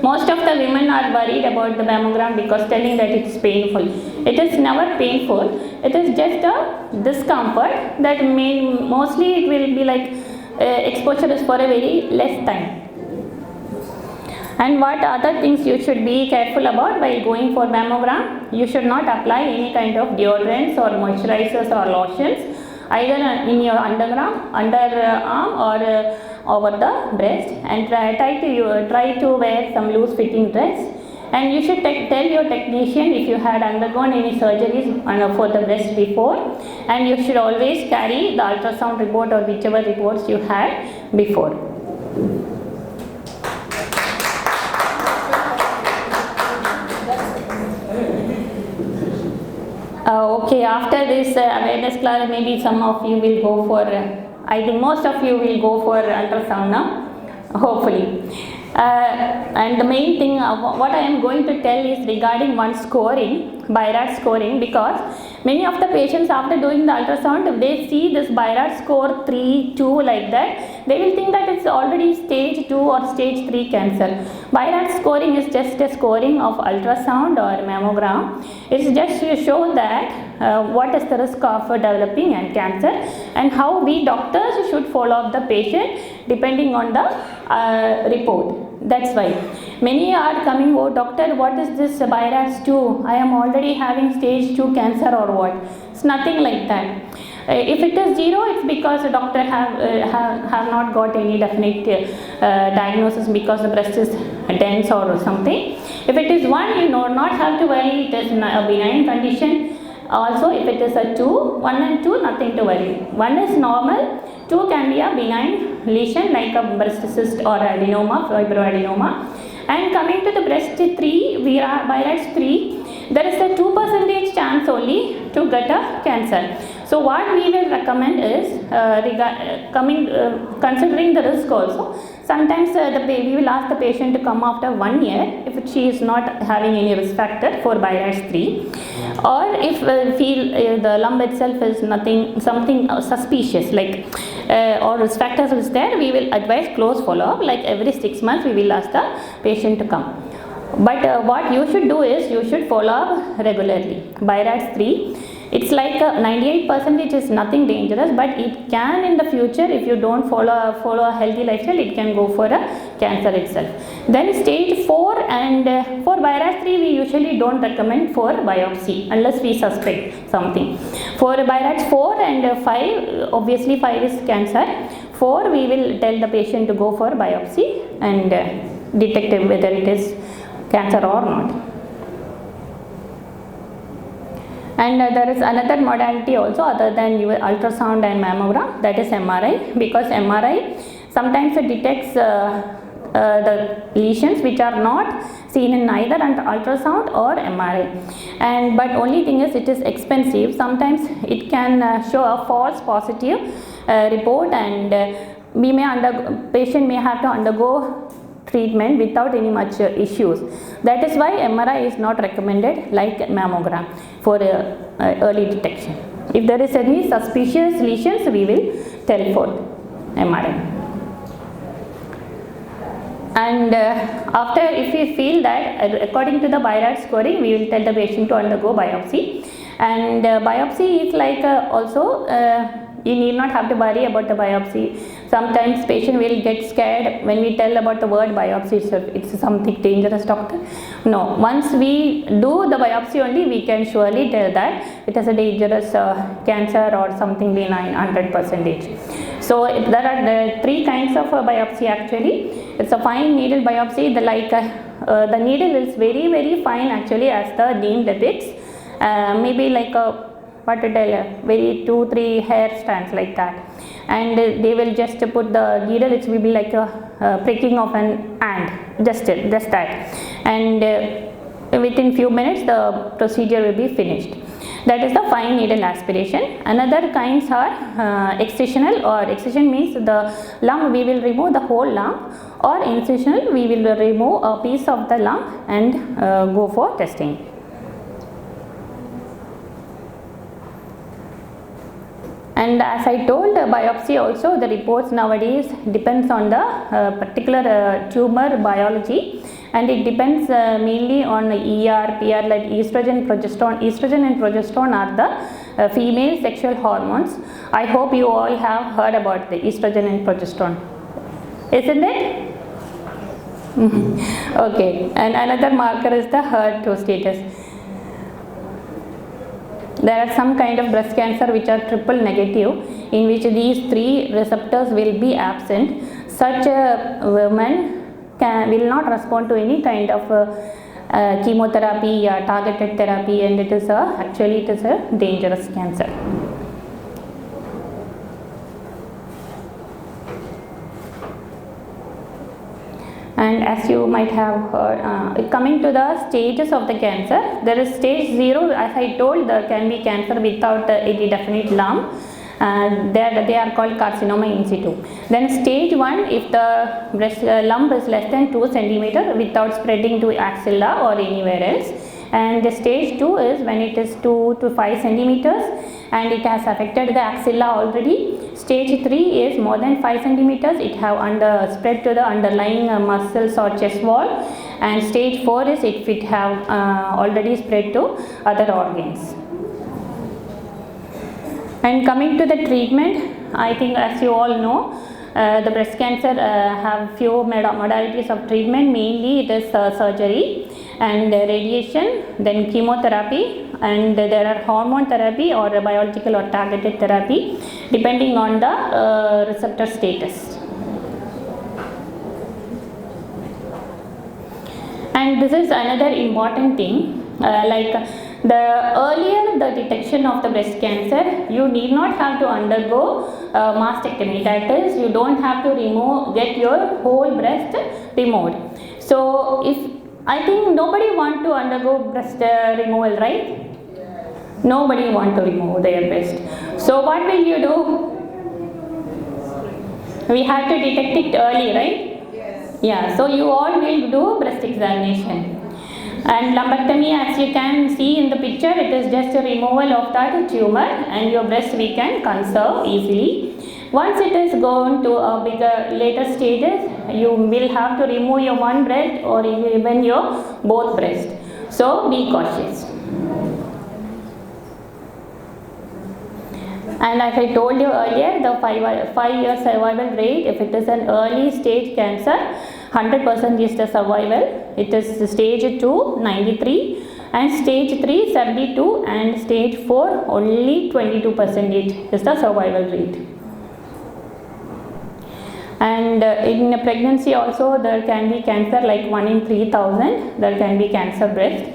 Most of the women are worried about the mammogram because telling that it's painful. It is never painful. It is just a discomfort that mostly it will be like exposure is for a very less time. And what other things you should be careful about while going for mammogram? You should not apply any kind of deodorants or moisturizers or lotions either in your underarm or over the breast, and try to wear some loose fitting dress. And you should tell your technician if you had undergone any surgeries for the breast before, and you should always carry the ultrasound report or whichever reports you had before. Okay, after this awareness class, maybe some of you will go for, I think most of you will go for ultrasound now, hopefully. And the main thing, what I am going to tell is regarding one scoring, BI-RADS scoring, because many of the patients after doing the ultrasound, if they see this BI-RADS score 3, 2 like that, they will think that it's already stage 2 or stage 3 cancer. BI-RADS scoring is just a scoring of ultrasound or mammogram. It's just to show that what is the risk of developing and cancer, and how we doctors should follow up the patient depending on the report. That's why many are coming, oh doctor, what is this BI-RADS 2? I am already having stage 2 cancer or what? It's nothing like that. If it is 0, it's because the doctor have not got any definite diagnosis because the breast is dense or something. If it is 1, you do not have to worry, it is a benign condition. Also, if it is a 2, 1 and 2, nothing to worry. 1 is normal, 2 can be a benign lesion like a breast cyst or adenoma, fibroadenoma. And coming to the breast 3, BI-RADS 3, there is a 2% chance only to get a cancer. So what we will recommend is, considering the risk also, sometimes we will ask the patient to come after 1 year if she is not having any risk factor for BI-RADS 3, or if feel the lump itself is something suspicious, like or risk factors is there, we will advise close follow-up, like every 6 months we will ask the patient to come. But what you should do is, you should follow up regularly. BI-RADS 3, it's like 98% is nothing dangerous, but it can in the future, if you don't follow a healthy lifestyle, it can go for a cancer itself. Then stage 4, and for BI-RADS 3 we usually don't recommend for biopsy unless we suspect something. For BI-RADS 4 and 5, obviously 5 is cancer. 4, we will tell the patient to go for biopsy and detect whether it is cancer or not. And there is another modality also other than your ultrasound and mammogram, that is MRI, because MRI sometimes it detects the lesions which are not seen in either ultrasound or MRI. But only thing is, it is expensive. Sometimes it can show a false positive report, and patient may have to undergo treatment without any much issues. That is why MRI is not recommended like mammogram for early detection. If there is any suspicious lesions, we will tell for MRI. And after, if we feel that according to the BI-RADS scoring, we will tell the patient to undergo biopsy. And biopsy is like also you need not have to worry about the biopsy. Sometimes patient will get scared when we tell about the word biopsy itself. It's something dangerous, doctor. No, once we do the biopsy only, we can surely tell that it is a dangerous cancer or something benign 100%. So there are the 3 kinds of biopsy actually. It's a fine needle biopsy. The needle is very, very fine actually, as the name depicts. Maybe like a very 2-3 hair strands like that, and they will just put the needle. It will be like a pricking of an ant, just that, and within few minutes the procedure will be finished. That is the fine needle aspiration. Another kinds are excisional, or excision means the lump we will remove the whole lump, or incisional we will remove a piece of the lump and go for testing. And as I told, biopsy also, the reports nowadays depends on the particular tumor biology, and it depends mainly on ER, PR, like estrogen, progesterone. Estrogen and progesterone are the female sexual hormones. I hope you all have heard about the estrogen and progesterone, isn't it? Okay, and another marker is the HER2 status. There are some kind of breast cancer which are triple negative, in which these 3 receptors will be absent. Such a woman will not respond to any kind of chemotherapy or targeted therapy, and it is a dangerous cancer. And as you might have heard, coming to the stages of the cancer, there is stage 0. As I told, there can be cancer without any definite lump. They are called carcinoma in situ. Then stage 1, if the breast lump is less than 2 cm without spreading to axilla or anywhere else. And the stage 2 is when it is 2 to 5 centimeters and it has affected the axilla already. Stage 3 is more than 5 centimeters, it have spread to the underlying muscles or chest wall. And stage 4 is if it have already spread to other organs. And coming to the treatment, I think as you all know, the breast cancer have few modalities of treatment. Mainly it is surgery and radiation, then chemotherapy, and there are hormone therapy or biological or targeted therapy depending on the receptor status. And this is another important thing, the earlier the detection of the breast cancer, you need not have to undergo mastectomy. That is, you don't have to get your whole breast removed. So I think nobody want to undergo breast removal, right? Nobody want to remove their breast. So what will you do? We have to detect it early, right? Yes. Yeah, so you all will do breast examination. And lumpectomy, as you can see in the picture, it is just a removal of that tumor and your breast we can conserve easily. Once it is gone to a later stages, you will have to remove your one breast or even your both breast. So be cautious. And as I told you earlier, the 5-year survival rate, if it is an early stage cancer, 100% is the survival. It is stage 2, 93, and stage 3, 72, and stage 4, only 22% is the survival rate. And in pregnancy also, there can be cancer like 1 in 3,000, there can be cancer breast.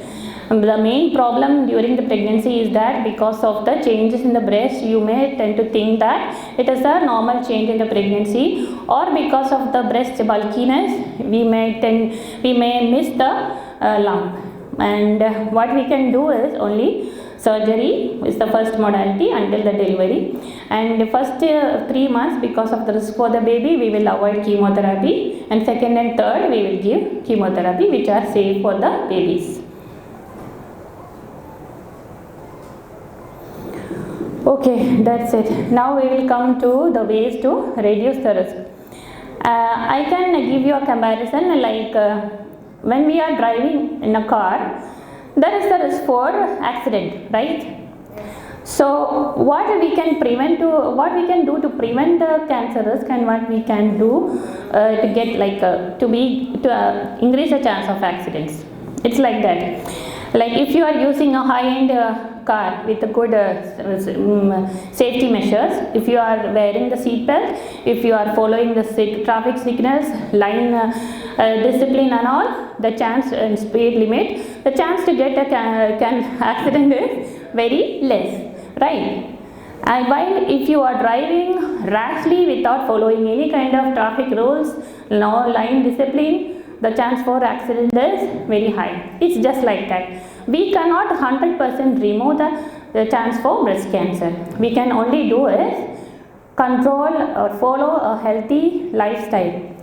The main problem during the pregnancy is that because of the changes in the breast, you may tend to think that it is a normal change in the pregnancy, or because of the breast bulkiness, we may miss the lump. And what we can do is only surgery is the first modality until the delivery. And the first 3 months, because of the risk for the baby, we will avoid chemotherapy, and second and third we will give chemotherapy, which are safe for the babies. Okay, that's it. Now we will come to the ways to reduce the risk. I can give you a comparison like when we are driving in a car, there is the risk for accident, right? So what we can do to prevent the cancer risk, and what we can do to get to increase the chance of accidents. It's like that. Like if you are using a high-end car with a good safety measures, if you are wearing the seat belt, if you are following the traffic signals, line discipline and all, the chance and speed limit, the chance to get a accident is very less, right? And while if you are driving rashly without following any kind of traffic rules, no line discipline, the chance for accident is very high. It's just like that. We cannot 100% remove the chance for breast cancer. We can only do is control or follow a healthy lifestyle.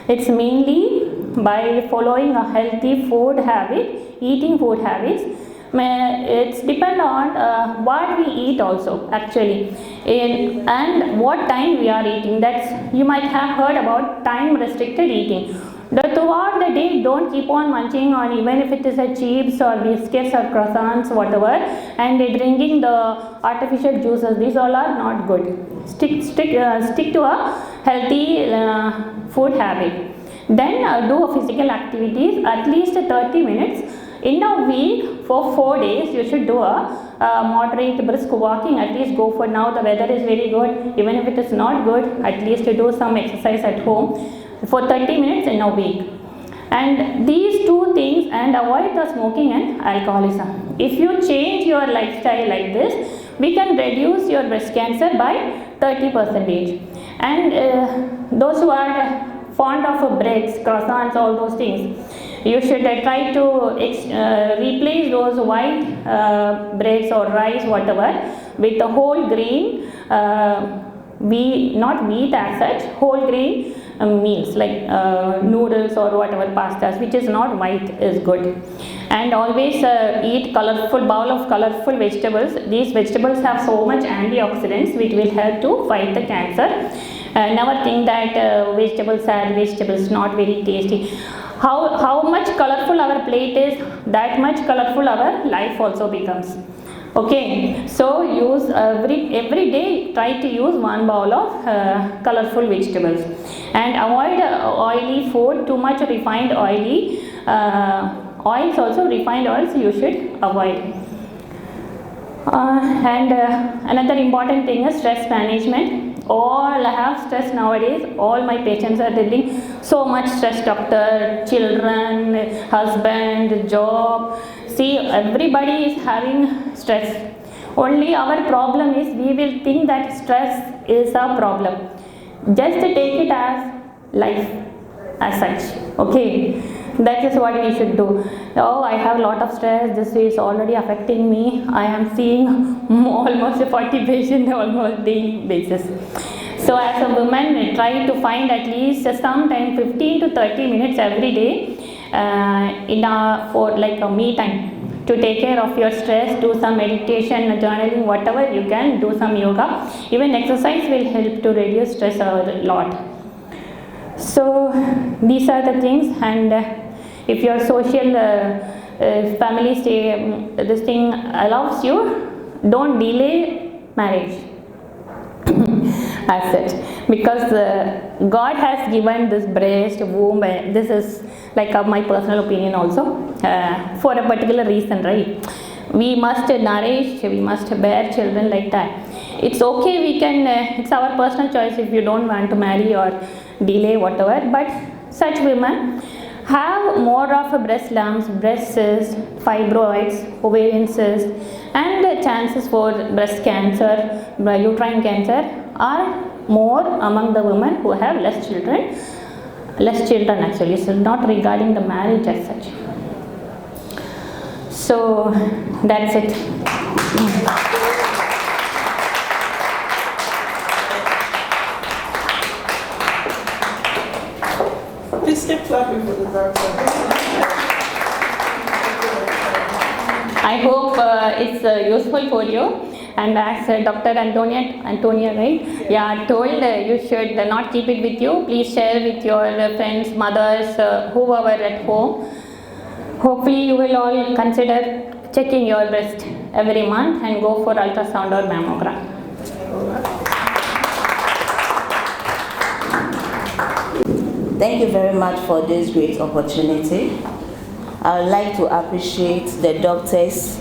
It's mainly by following a healthy food habit, eating food habits. It's depend on what we eat also actually, and what time we are eating. That's, you might have heard about time restricted eating. Throughout the day, don't keep on munching on, even if it is a chips or biscuits or croissants, whatever, and drinking the artificial juices. These all are not good. Stick to a healthy food habit. Then do a physical activities at least 30 minutes in a week for 4 days. You should do a moderate brisk walking. At least go for, now the weather is very good. Even if it is not good, at least do some exercise at home for 30 minutes in a week. And these two things, and avoid the smoking and alcoholism. If you change your lifestyle like this, we can reduce your breast cancer by 30%. And those who are fond of breads, croissants, all those things, you should try to replace those white breads or rice, whatever, with a whole grain, not wheat as such, whole grain meals like noodles or whatever, pastas, which is not white, is good. And always eat colorful bowl of colorful vegetables. These vegetables have so much antioxidants which will help to fight the cancer. Never think that vegetables are vegetables, not very tasty. How much colorful our plate is, that much colorful our life also becomes. Okay, so use every day, try to use one bowl of colorful vegetables, and avoid oily food, too much refined oils also, refined oils you should avoid. And another important thing is stress management. All have stress nowadays. All my patients are dealing so much stress, doctor, children, husband, job. See, everybody is having stress. Only our problem is, we will think that stress is a problem. Just take it as life as such. Okay, that is what we should do. Oh, I have a lot of stress, this is already affecting me. I am seeing almost 40 patients almost daily basis. So as a woman, try to find at least some time, 15 to 30 minutes every day for like a me time, to take care of your stress. Do some meditation, journaling, whatever you can, do some yoga. Even exercise will help to reduce stress a lot. So these are the things. And if your social family this thing allows you, don't delay marriage as such, because God has given this breast, womb, this is like my personal opinion also, for a particular reason, right? We must nourish, we must bear children like that. It's okay, we can, it's our personal choice if you don't want to marry or delay, whatever, but such women have more of breast lumps, breast cysts, fibroids, ovarian cysts, and chances for breast cancer, uterine cancer are more among the women who have less children actually. So not regarding the marriage as such. So that's it. Please keep clapping for the doctor. I hope it's useful for you. And as Dr. Antonia, right? Yeah, told you should not keep it with you. Please share with your friends, mothers, whoever at home. Hopefully you will all consider checking your breast. every month and go for ultrasound or mammogram. Thank you very much for this great opportunity. I would like to appreciate the doctors,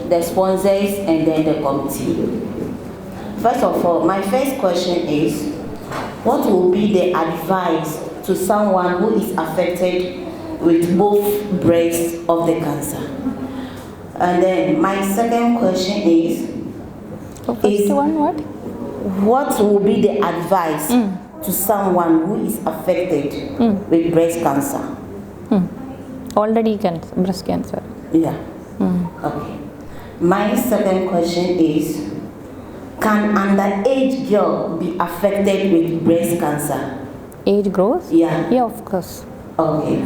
the sponsors, and then the committee. First of all, my first question is, what will be the advice to someone who is affected with both breasts of the cancer? And then my second question is, what will be the advice to someone who is affected with breast cancer? Already breast cancer. Yeah. Okay. My second question is, can underage girl be affected with breast cancer? Age growth? Yeah. Yeah, of course. Okay.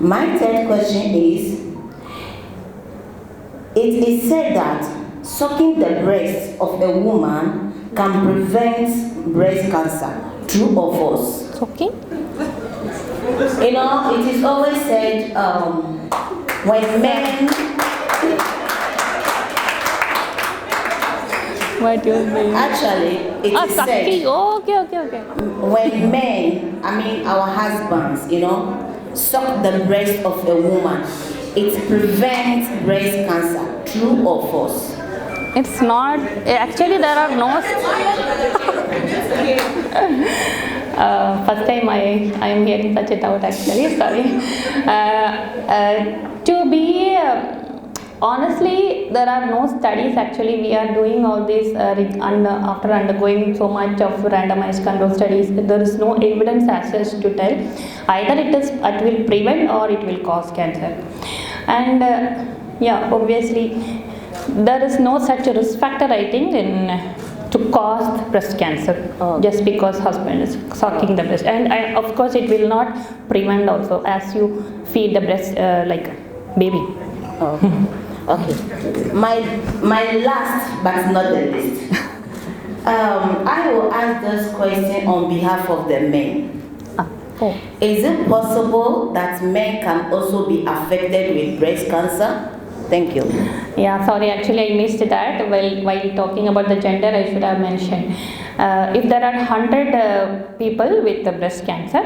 My third question is, it is said that sucking the breast of a woman can prevent breast cancer. True or false? Okay. You know, it is always said when men. What do you mean? Actually, it is said. Okay. When men, I mean our husbands, you know, suck the breast of a woman, it prevents breast cancer. True or false? It's not. Actually, there are no. First time I am hearing such a doubt. Actually, sorry. To be honestly, there are no studies. Actually, we are doing all this after undergoing so much of randomized control studies. There is no evidence as such to tell either it will prevent or it will cause cancer. And yeah, obviously, there is no such risk factor, I think, to cause breast cancer just because husband is sucking the breast. And of course, it will not prevent also as you feed the breast like baby. Okay. My last but not the least. I will ask this question on behalf of the men. Is it possible that men can also be affected with breast cancer? Thank you. Yeah, sorry, actually I missed that. While talking about the gender, I should have mentioned. If there are 100 people with the breast cancer,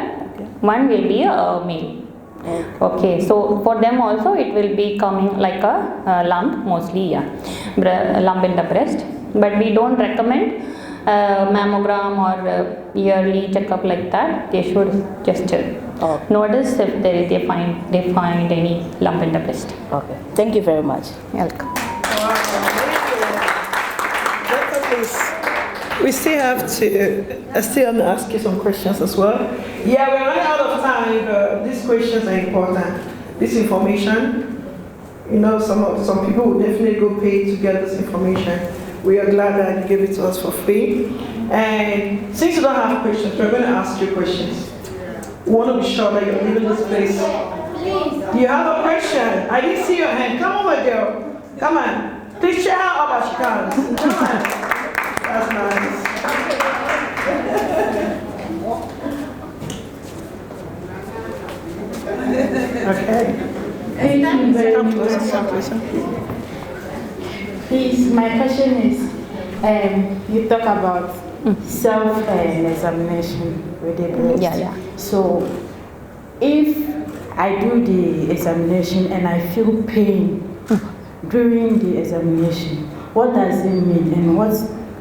one will be a male. Okay, so for them also it will be coming like a lump, mostly, yeah, lump in the breast. But we don't recommend mammogram or yearly checkup like that. They should just notice if they find any lump in the breast. Okay, thank you very much. Welcome. We still have to, I still want to ask you some questions as well. Yeah, we're running out of time, but these questions are important. This information, you know, some people will definitely go pay to get this information. We are glad that you gave it to us for free. And since you don't have questions, we're going to ask you questions. We want to be sure that you're leaving this place. Do you have a question? I didn't see your hand. Come over, girl. Come on. Please share her up as she can. Come on. That's nice. Okay. Thank you very Come much. closer. Please, my question is, you talk about self-examination with the breast. Yeah. So, if I do the examination and I feel pain during the examination, what does it mean and what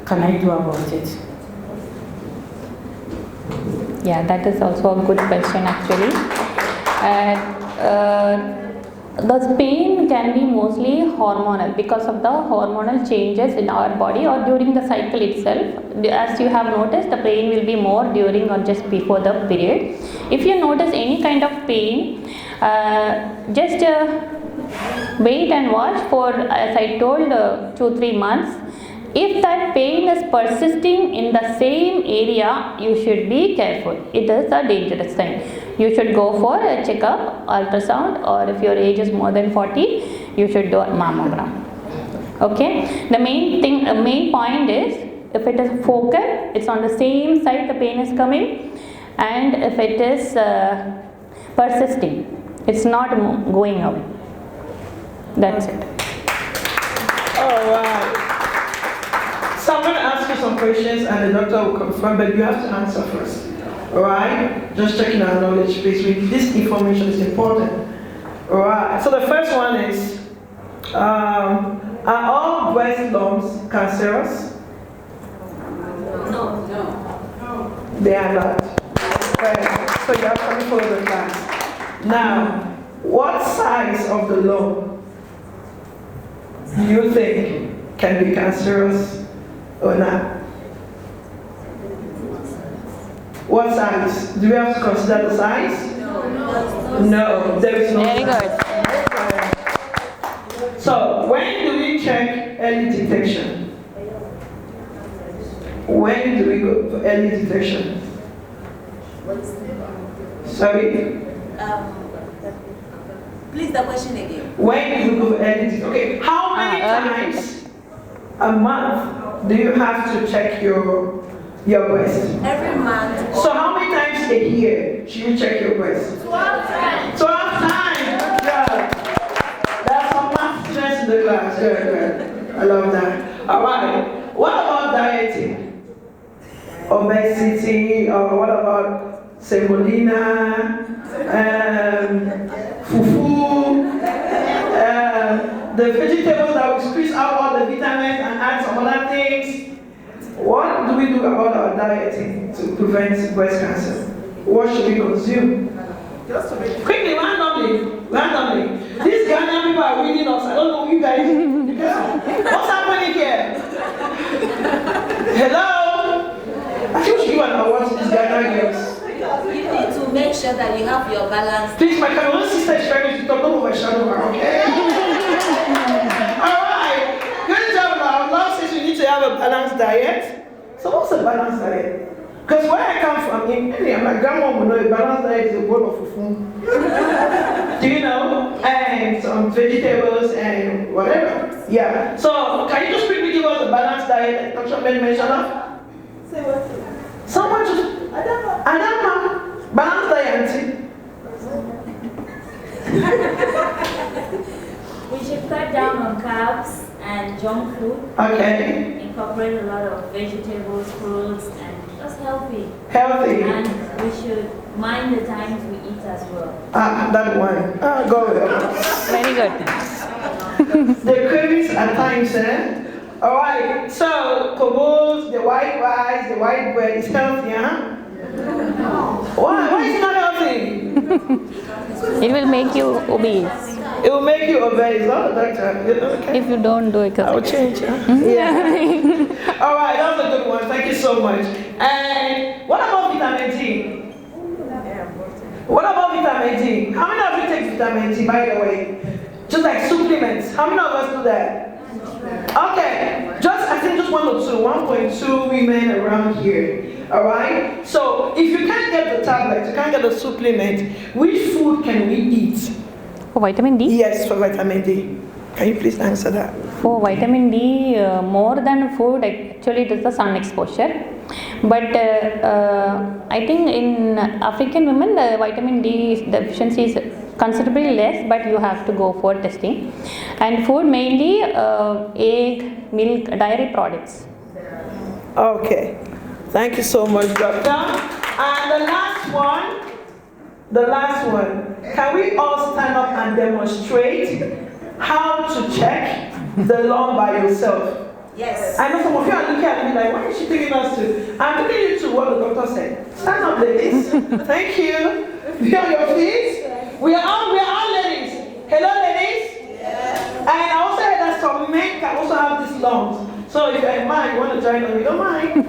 can I do about it? Yeah, that is also a good question actually. The pain can be mostly hormonal because of the hormonal changes in our body or during the cycle itself. As you have noticed, the pain will be more during or just before the period. If you notice any kind of pain, just wait and watch for, as I told, 2-3 months. If that pain is persisting in the same area, you should be careful. It is a dangerous sign. You should go for a checkup, ultrasound, or if your age is more than 40, you should do a mammogram. Okay. The main point is, if it is focal, it's on the same side the pain is coming, and if it is persisting, it's not going away. That's it. All right. So I'm going to ask you some questions and the doctor will confirm, but you have to answer first. All right? Just checking our knowledge base. This information is important. All right. So the first one is, are all breast lumps cancerous? No. They are not. Right. So you have to follow the class. Now, what size of the lump do you think can be cancerous or not? What size? Do we have to consider the size? No, there is no Very size. good. So, when do we check early detection? When do we go for early detection? Sorry? Please, the question again. When do you go for early detection? Okay, how many early times a month do you have to check your breast? Every month. So how many times a year should you check your breast? 12 times. 12 times! Good job. That's some math stress in the class. Good. I love that. All right. What about dieting? Obesity, or what about semolina, fufu, the vegetables that will squeeze out all the vitamins and add some other things? What do we do about our dieting to prevent breast cancer? What should we consume? Quickly, randomly. These Ghanaian people are reading us. I don't know you guys. What's happening here? Hello? I think we should give an award to these Ghanaian girls. You need to make sure that you have your balance. Please, my Cameroon sister is trying to talk, don't overshadow her, okay? Alright, good job now. Love says you need to have a balanced diet. So what's a balanced diet? Because where I come from, in India, my grandma will know a balanced diet is a bowl of fufu. Do you know? And some vegetables and whatever. Yeah. So can you just quickly give us a balanced diet that Dr. Ben mentioned of? Someone just, I don't know. Balanced diet, auntie. We should cut down on carbs and junk food. Okay. Incorporate a lot of vegetables, fruits, and just healthy. Healthy. And we should mind the times we eat as well. That one. Go ahead. Very good. The cravings at times, Alright, so kobos, the white rice, the white bread is healthy, huh? Why is it not healthy? It will make you obese It will make you obese, oh, doctor. Okay. if you don't do it. I will change, huh? Yeah. Alright, that was a good one. Thank you so much. And what about vitamin D? What about vitamin D? How many of you take vitamin D, by the way? Just like supplements. How many of us do that? Okay, I think just 1 or 2, 1.2 women around here. Alright? So if you can't get the tablet, you can't get the supplement, which food can we eat? For vitamin D? Yes, for vitamin D. Can you please answer that? For vitamin D, more than food, actually it is the sun exposure. But I think in African women, the vitamin D deficiency is considerably less, but you have to go for testing. And food mainly egg, milk, dairy products. Okay. Thank you so much, doctor. And the last one. Can we all stand up and demonstrate how to check the lump by yourself? Yes. I know some of you are looking at me like, why is she taking us to? I'm taking you to what the doctor said. Stand up, ladies. Thank you. Be on your feet. We are all ladies. Hello, ladies. Yeah. And I also heard that some men can also have these lumps. So if you're in mind, you want to join us, we don't mind.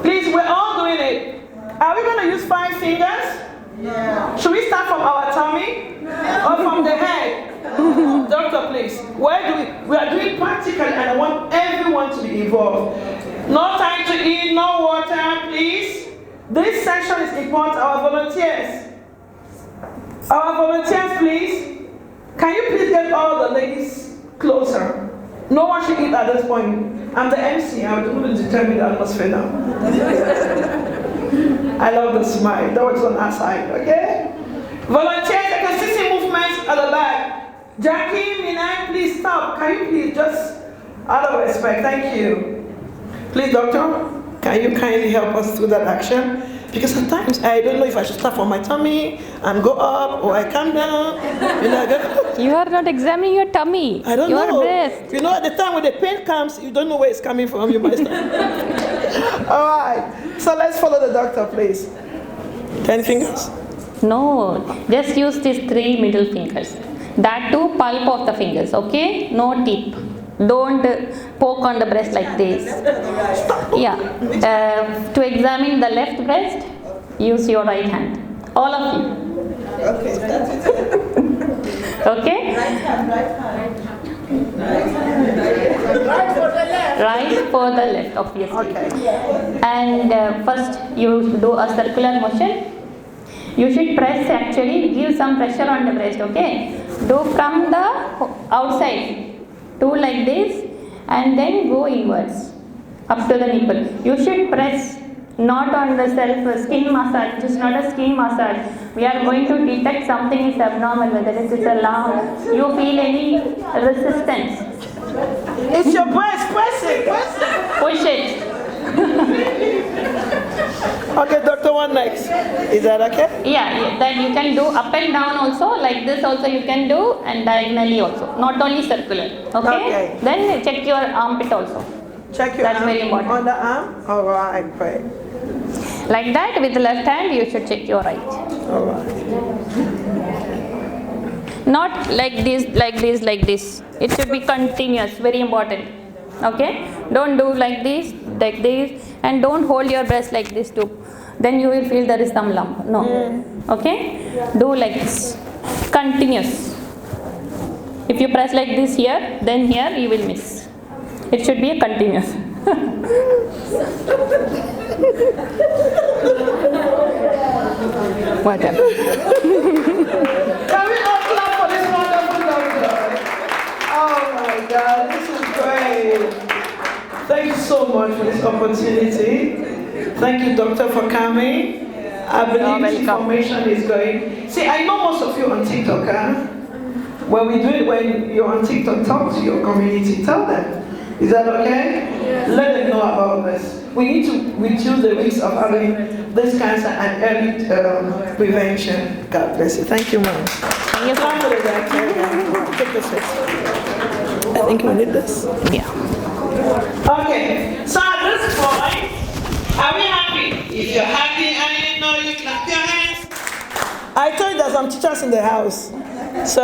Please, we're all doing it. Are we going to use 5 fingers? Yeah. Should we start from our tummy? Or from the head? Doctor, please. We are doing practical and I want everyone to be involved. No time to eat, no water, please. This session is important. Our volunteers. Our volunteers, please. Can you please get all the ladies closer? No one should eat at this point. I'm the MC. I'm going to determine the atmosphere now. I love the smile. That was on our side, okay? Volunteers, I can see movements at the back. Jackie, Minai, please stop. Can you please just Out of respect, thank you. Please, doctor, can you kindly help us through that action? Because at times I don't know if I should start from my tummy and go up or I come down. You are not examining your tummy. I don't your know. breast. You know, at the time when the pain comes, you don't know where it's coming from. You might start. All right. So let's follow the doctor, please. 10 fingers? No, just use these 3 middle fingers. That too, pulp of the fingers, okay? No tip. Don't poke on the breast like this. Yeah. To examine the left breast, use your right hand. All of you. Okay. Okay? Right hand. Right for the left, obviously. Okay. And first you do a circular motion. You should press, actually give some pressure on the breast, okay? Do from the outside. Do like this and then go inwards up to the nipple. You should press, not on the skin massage. It is not a skin massage. We are going to detect something is abnormal, whether it is a lump. You feel any resistance. It's your breast. Press it. Push it. Okay, doctor, one next. Is that okay? Yeah, then you can do up and down also, like this also you can do, and diagonally also, not only circular. Okay? Then check your armpit also. Check your That's arm. very important. On the arm? All right, great. Like that, with the left hand, you should check your right. All right. Not like this, like this, like this. It should be continuous, very important. Okay? Don't do like this, and don't hold your breast like this too. Then you will feel there is some lump. No. Okay? Do like this. Continuous. If you press like this here, then here you will miss. It should be a continuous. What happened? Can we all clap for this wonderful doctor? Oh my God, this is great. Thank you so much for this opportunity. Thank you, doctor, for coming. I believe this information is going. See, I know most of you on TikTok, huh? When you're on TikTok, talk to your community, tell them. Is that okay? Yeah. Let them know about this. We need to reduce the risk of having this cancer and early prevention. God bless you. Thank you, ma'am. Thank you. Time for the doctor. Take this. I think we need this. Yeah. Okay. So at this point, are we happy? If you're happy and you know, you clap your hands. I told you there's some teachers in the house. So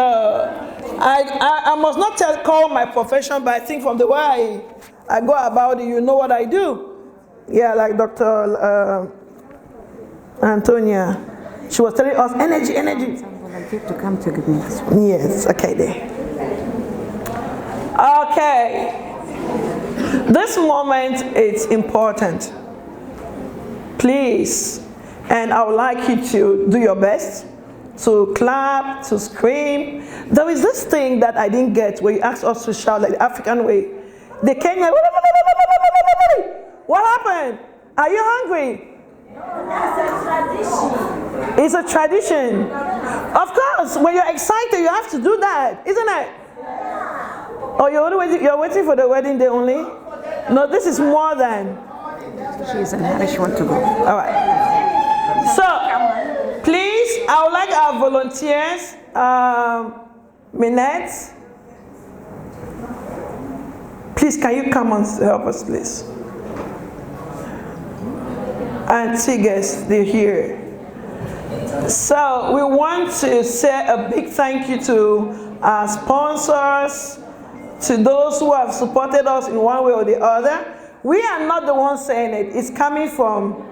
I must not call my profession, but I think from the way I go about it, you know what I do. Yeah, like Dr. Antonia. She was telling us, energy. To come to give me this one. Yes, okay there. Okay. This moment is important. Please, and I would like you to do your best to clap, to scream. There is this thing that I didn't get where you asked us to shout like the African way. The Kenyan, what happened? Are you hungry? That's a tradition. It's a tradition. Of course, when you're excited, you have to do that, isn't it? Oh, you're waiting for the wedding day only? No, this is more than. She's in hurry, she wants to go. All right. So, please, I would like our volunteers, Minette. Please, can you come and help us, please? And Tigers, they're here. So, we want to say a big thank you to our sponsors, to those who have supported us in one way or the other. We are not the ones saying it. It's coming from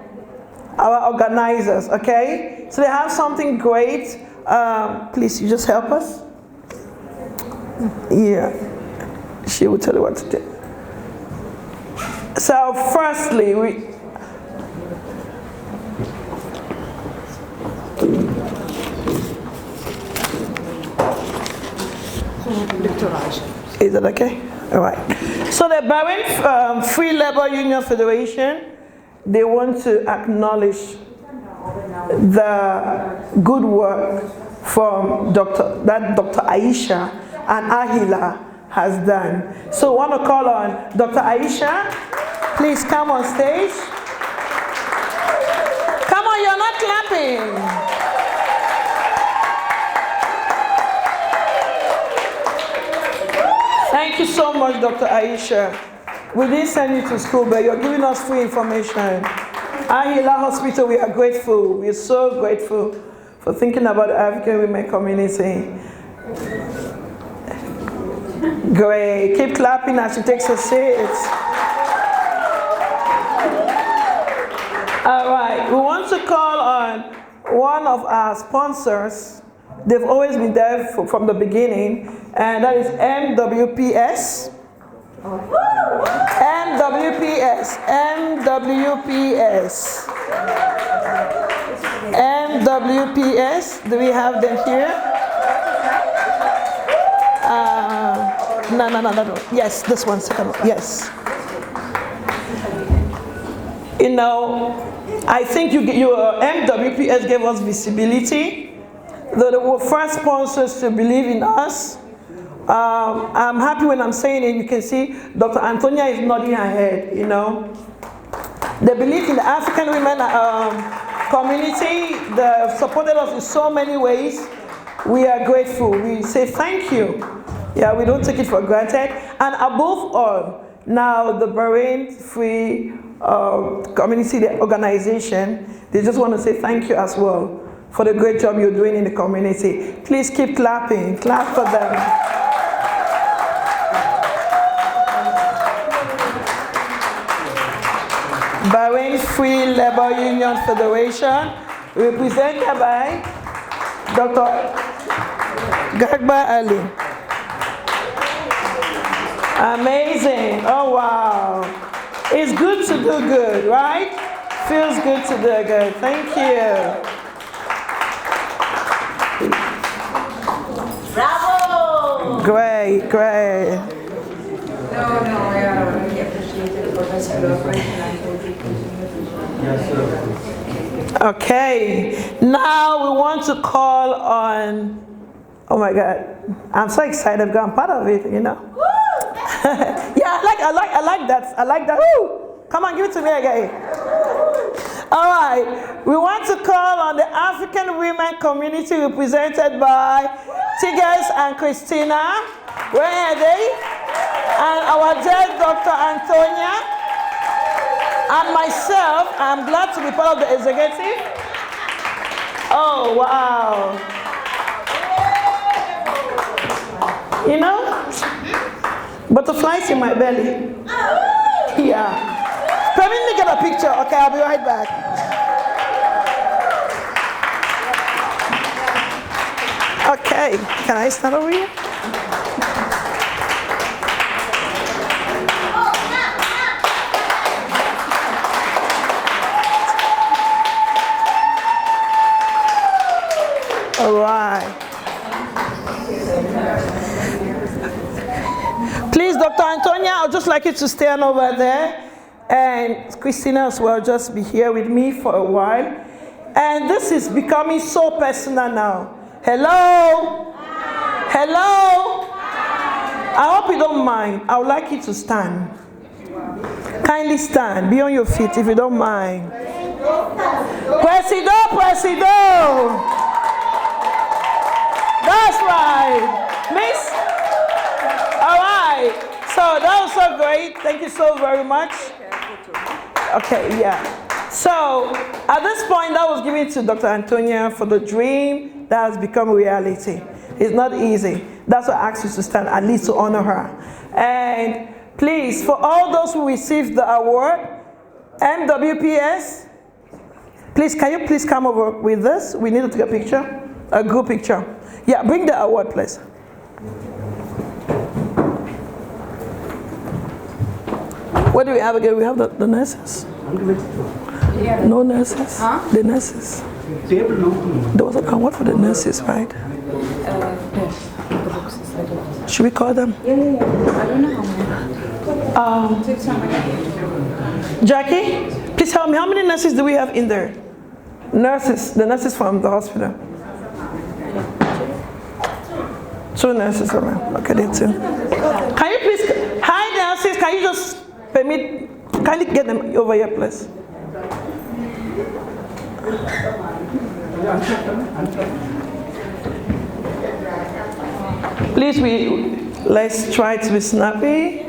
our organizers, okay? So they have something great. Please, you just help us? Yeah. She will tell you what to do. So firstly, is it okay? All right. So the Bahrain Free Labor Union Federation, they want to acknowledge the good work from Dr. Aisha and Ahila has done. So I want to call on Dr. Aisha. Please come on stage. Come on, you're not clapping. Thank you so much, Dr. Aisha. We didn't send you to school, but you're giving us free information. Ahila Hospital, we are grateful. We're so grateful for thinking about the African women community. Great. Keep clapping as she takes her seat. All right. We want to call on one of our sponsors. They've always been there from the beginning, and that is MWPS. MWPS. MWPS. MWPS. Do we have them here? No. Yes, this one second. Yes. You know, I think your MWPS gave us visibility. They were first sponsors to believe in us. I'm happy when I'm saying it. You can see Dr. Antonia is nodding her head, you know. They believe in the African women community. They supported us in so many ways. We are grateful. We say thank you. Yeah, we don't take it for granted. And above all, now the Bahrain Free Community Organization, they just want to say thank you as well for the great job you're doing in the community. Please keep clapping. Clap for them. Bahrain Free Labor Union Federation, represented by Dr. Gagba Ali. Amazing. Oh, wow. It's good to do good, right? Feels good to do good. Thank you. Bravo! Great, great. No, I really appreciate it for this collaboration. Okay, now we want to call on, oh my God, I'm so excited because I'm part of it, you know. Yeah, I like that. Woo! Come on, give it to me again. All right, we want to call on the African women community represented by Tigers and Christina. Where are they? And our dear Dr. Antonia. And myself, I'm glad to be part of the executive. Oh, wow. You know, butterflies in my belly. Yeah. Permit me get a picture. Okay, I'll be right back. Okay, can I stand over here? All right. Please, Dr. Antonia, I'd just like you to stand over there. And Christina as well, just be here with me for a while. And this is becoming so personal now. Hello? Hi. Hello? Hi. I hope you don't mind. I would like you to stand. Kindly stand. Be on your feet if you don't mind. Presido, Presido. That's right. Miss? All right. So that was so great. Thank you so very much. Okay, yeah. So at this point, that was given to Dr. Antonia for the dream that has become reality. It's not easy. That's why I asked you to stand, at least to honor her. And please, for all those who received the award, MWPS, please, can you please come over with us? We need to take a picture, a group picture. Yeah, bring the award, please. What do we have again? We have the nurses. No nurses? Huh? The nurses. There was an award for the nurses, right? Should we call them? Yeah. I don't know. Jackie, please tell me, how many nurses do we have in there? Nurses, the nurses from the hospital. 2 nurses around. Okay, there 2. nurses, can you just permit, kindly get them over here, please? Please, let's try to be snappy.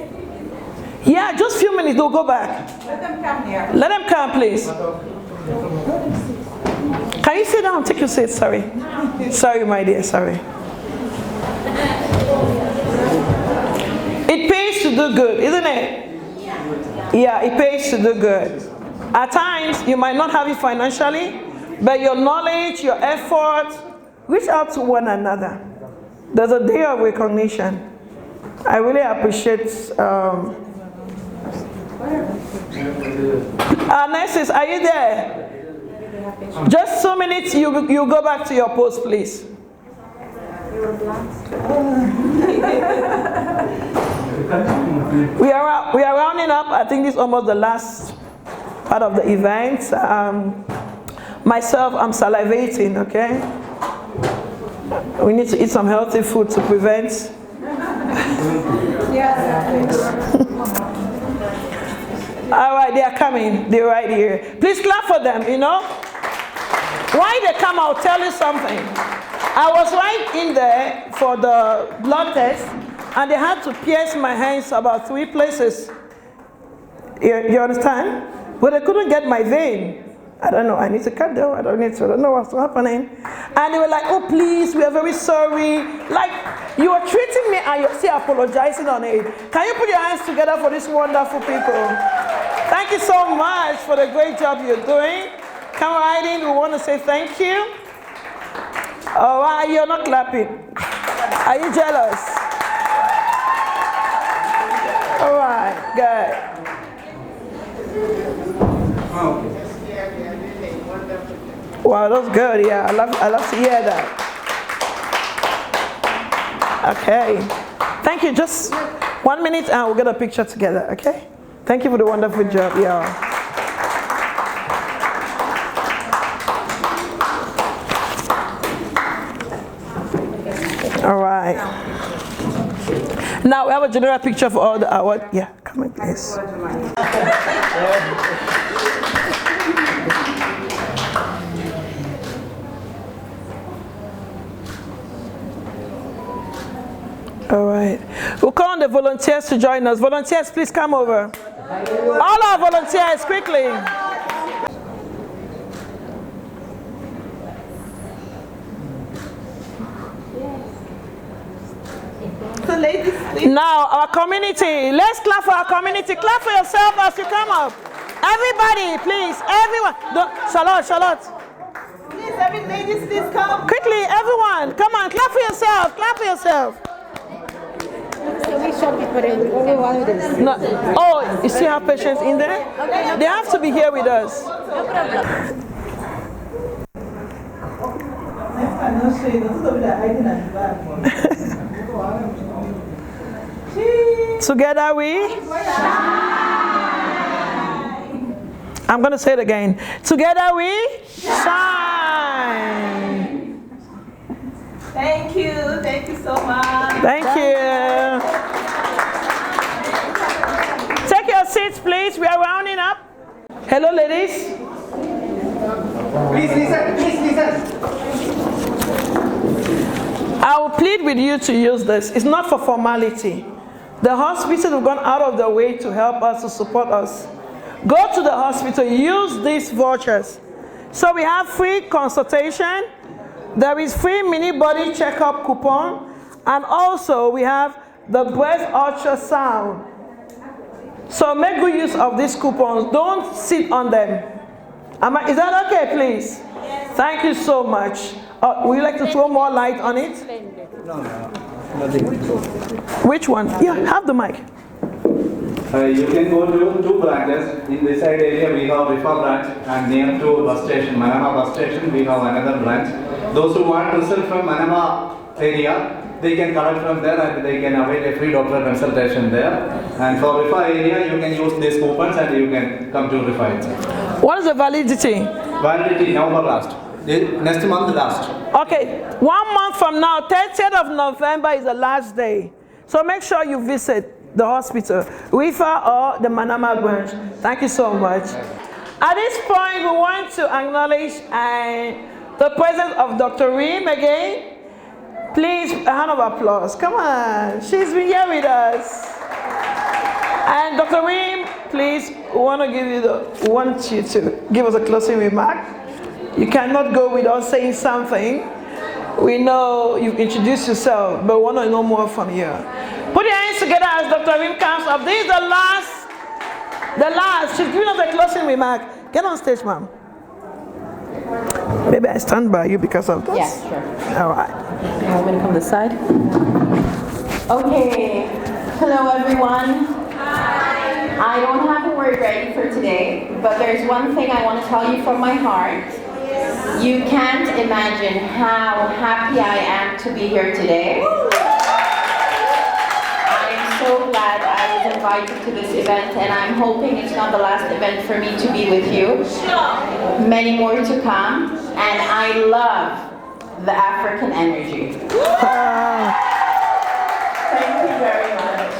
Yeah, just a few minutes, they'll go back. Let them come here. Let them come, please. Can you sit down? Take your seat, sorry. Sorry, my dear, sorry. It pays to do good, isn't it? Yeah, it pays to do good. At times, you might not have it financially, but your knowledge, your effort, reach out to one another. There's a day of recognition. I really appreciate nurses, are you there? Just 2 minutes, you go back to your post, please. We are rounding up. I think this is almost the last part of the event. Myself, I'm salivating, okay? We need to eat some healthy food to prevent. All right, they are coming. They're right here. Please clap for them, you know. Why they come, I'll tell you something. I was right in there for the blood test, and they had to pierce my hands about 3 places. You understand? But they couldn't get my vein. I don't know, I need to cut down, I don't know what's happening. And they were like, oh please, we are very sorry. Like, you are treating me and you're still apologizing on it. Can you put your hands together for these wonderful people? Thank you so much for the great job you're doing. Come right in, we want to say thank you. Oh, why you're not clapping? Are you jealous? All right, good. Wow, that's good. Yeah, I love to hear that. Okay, thank you. Just 1 minute, and we'll get a picture together. Okay. Thank you for the wonderful job. Yeah. All right. Now we have a general picture for all the awards. Yeah, come in, please. All right. We'll call on the volunteers to join us. Volunteers, please come over. All our volunteers, quickly. So ladies, please. Now, our community. Let's clap for our community. Clap for yourself as you come up. Everybody, please. Everyone. Charlotte. Please, ladies, please come. Quickly, everyone. Come on, clap for yourself. Clap for yourself. No. Oh, you still have patients in there? They have to be here with us. Together we shine. I'm going to say it again. Together we shine. Thank you. Thank you so much. Thank you. Take your seats, please. We are rounding up. Hello, ladies. Please listen. I will plead with you to use this. It's not for formality. The hospitals have gone out of their way to help us, to support us. Go to the hospital, use these vouchers. So we have free consultation. There is free mini body checkup coupon. And also we have the breast ultrasound. So make good use of these coupons. Don't sit on them. Is that okay, please? Yes. Thank you so much. Would you like to throw more light on it? No. Which one? Yeah, have the mic. You can go to 2 branches. In this side area we have Rifa branch, and near to bus station, Manama bus station, we have another branch. Those who want to sell from Manama area, they can collect from there and they can avail a free doctor consultation there. And for Rifa area, you can use these coupons and you can come to Rifa itself. What is the validity? Validity November last. Next month last. Okay, 1 month from now, 30th of November is the last day. So make sure you visit. the hospital, Rifa or the Manama branch. Thank you so much. At this point, we want to acknowledge the presence of Dr. Reem again. Please, a hand of applause. Come on, she's been here with us. And Dr. Reem, please, we want you to give us a closing remark. You cannot go without saying something. We know you've introduced yourself, but we want to know more from you. Put your hands together as Dr. Reem comes up. This is the last. She's giving us a closing remark. Get on stage, ma'am. Maybe I stand by you because of this. Yeah, sure. All right. You want me to come this side? Okay. Hello, everyone. Hi. I don't have a word ready for today, but there's one thing I want to tell you from my heart. You can't imagine how happy I am to be here today. I am so glad I was invited to this event, and I'm hoping it's not the last event for me to be with you. Many more to come, and I love the African energy. Thank you very much.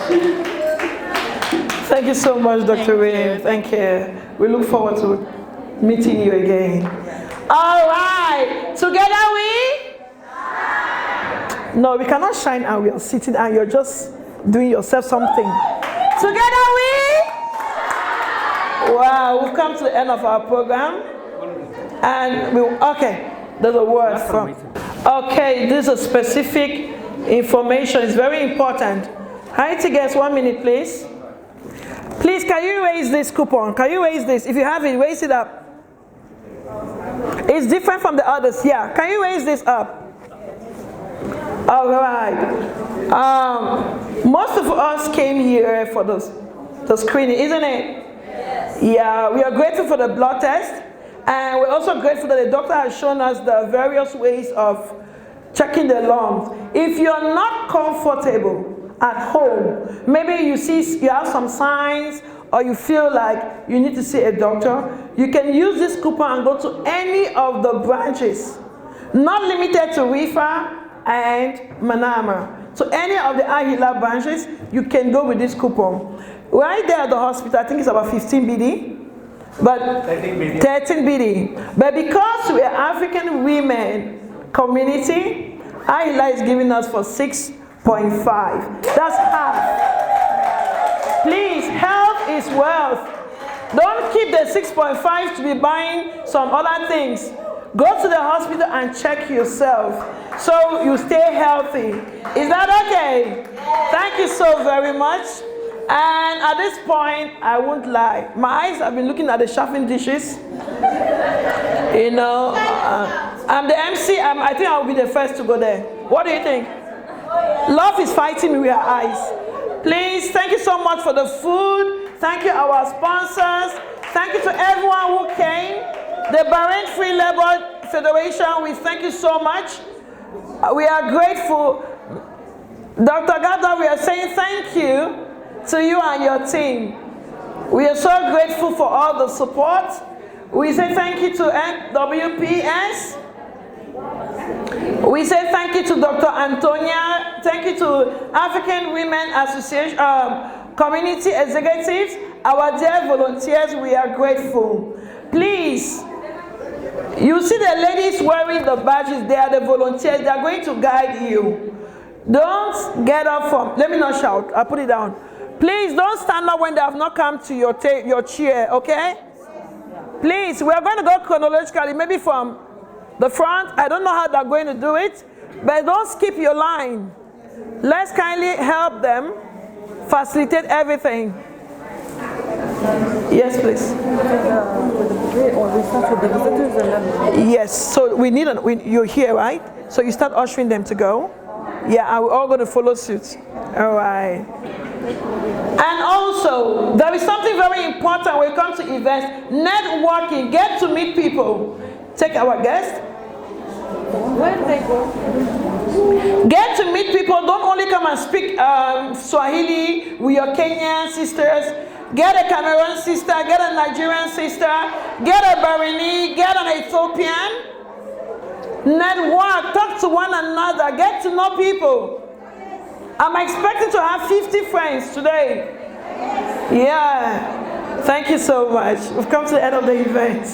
Thank you so much, Dr. Reem. Thank you. We look forward to meeting you again. All right. Together we? No, we cannot shine and we are sitting and you're just doing yourself something. Together we? Wow, we've come to the end of our program. And okay, there's a word from. Okay, this is specific information. It's very important. Hi, guys, 1 minute, please. Please, can you raise this coupon? Can you raise this? If you have it, raise it up. It's different from the others. Yeah, can you raise this up? All right. Most of us came here for the screening, isn't it? Yes. Yeah, we are grateful for the blood test. And we're also grateful that the doctor has shown us the various ways of checking the lungs. If you're not comfortable at home, maybe you have some signs or you feel like you need to see a doctor, you can use this coupon and go to any of the branches, not limited to Rifa and Manama. So any of the Ahila branches, you can go with this coupon. Right there at the hospital, I think it's about 15 BD, but 13 BD. But because we're African women community, Ahila is giving us for 6.5. That's half. Please, health is wealth. Don't keep the 6.5 to be buying some other things. Go to the hospital and check yourself so you stay healthy. Is that okay? Thank you so very much. And at this point, I won't lie. My eyes have been looking at the chafing dishes. You know, I'm the MC. I think I'll be the first to go there. What do you think? Love is fighting me with her eyes. Please, thank you so much for the food. Thank you, our sponsors. Thank you to everyone who came. The Bahrain Free Labor Federation, we thank you so much. We are grateful. Dr. Gada, we are saying thank you to you and your team. We are so grateful for all the support. We say thank you to NWPS. We say thank you to Dr. Antonia. Thank you to African Women Association, community executives, our dear volunteers. We are grateful. Please, you see the ladies wearing the badges. They are the volunteers. They are going to guide you. Don't get up from, let me not shout. I'll put it down. Please don't stand up when they have not come to your chair, okay? Please, we are going to go chronologically, maybe from the front. I don't know how they're going to do it, but don't skip your line. Let's kindly help them facilitate everything. Yes, please. Yes, so we need you're here, right? So you start ushering them to go. Yeah, and we're all going to follow suit. All right. And also, there is something very important when it comes to events. Networking, get to meet people. Take our guests. Where do they go? Get to meet people. Don't only come and speak Swahili with your Kenyan sisters. Get a Cameroon sister, get a Nigerian sister, get a Bahraini, get an Ethiopian. Network, talk to one another, get to know people. I'm expecting to have 50 friends today? Yeah. Thank you so much. We've come to the end of the event.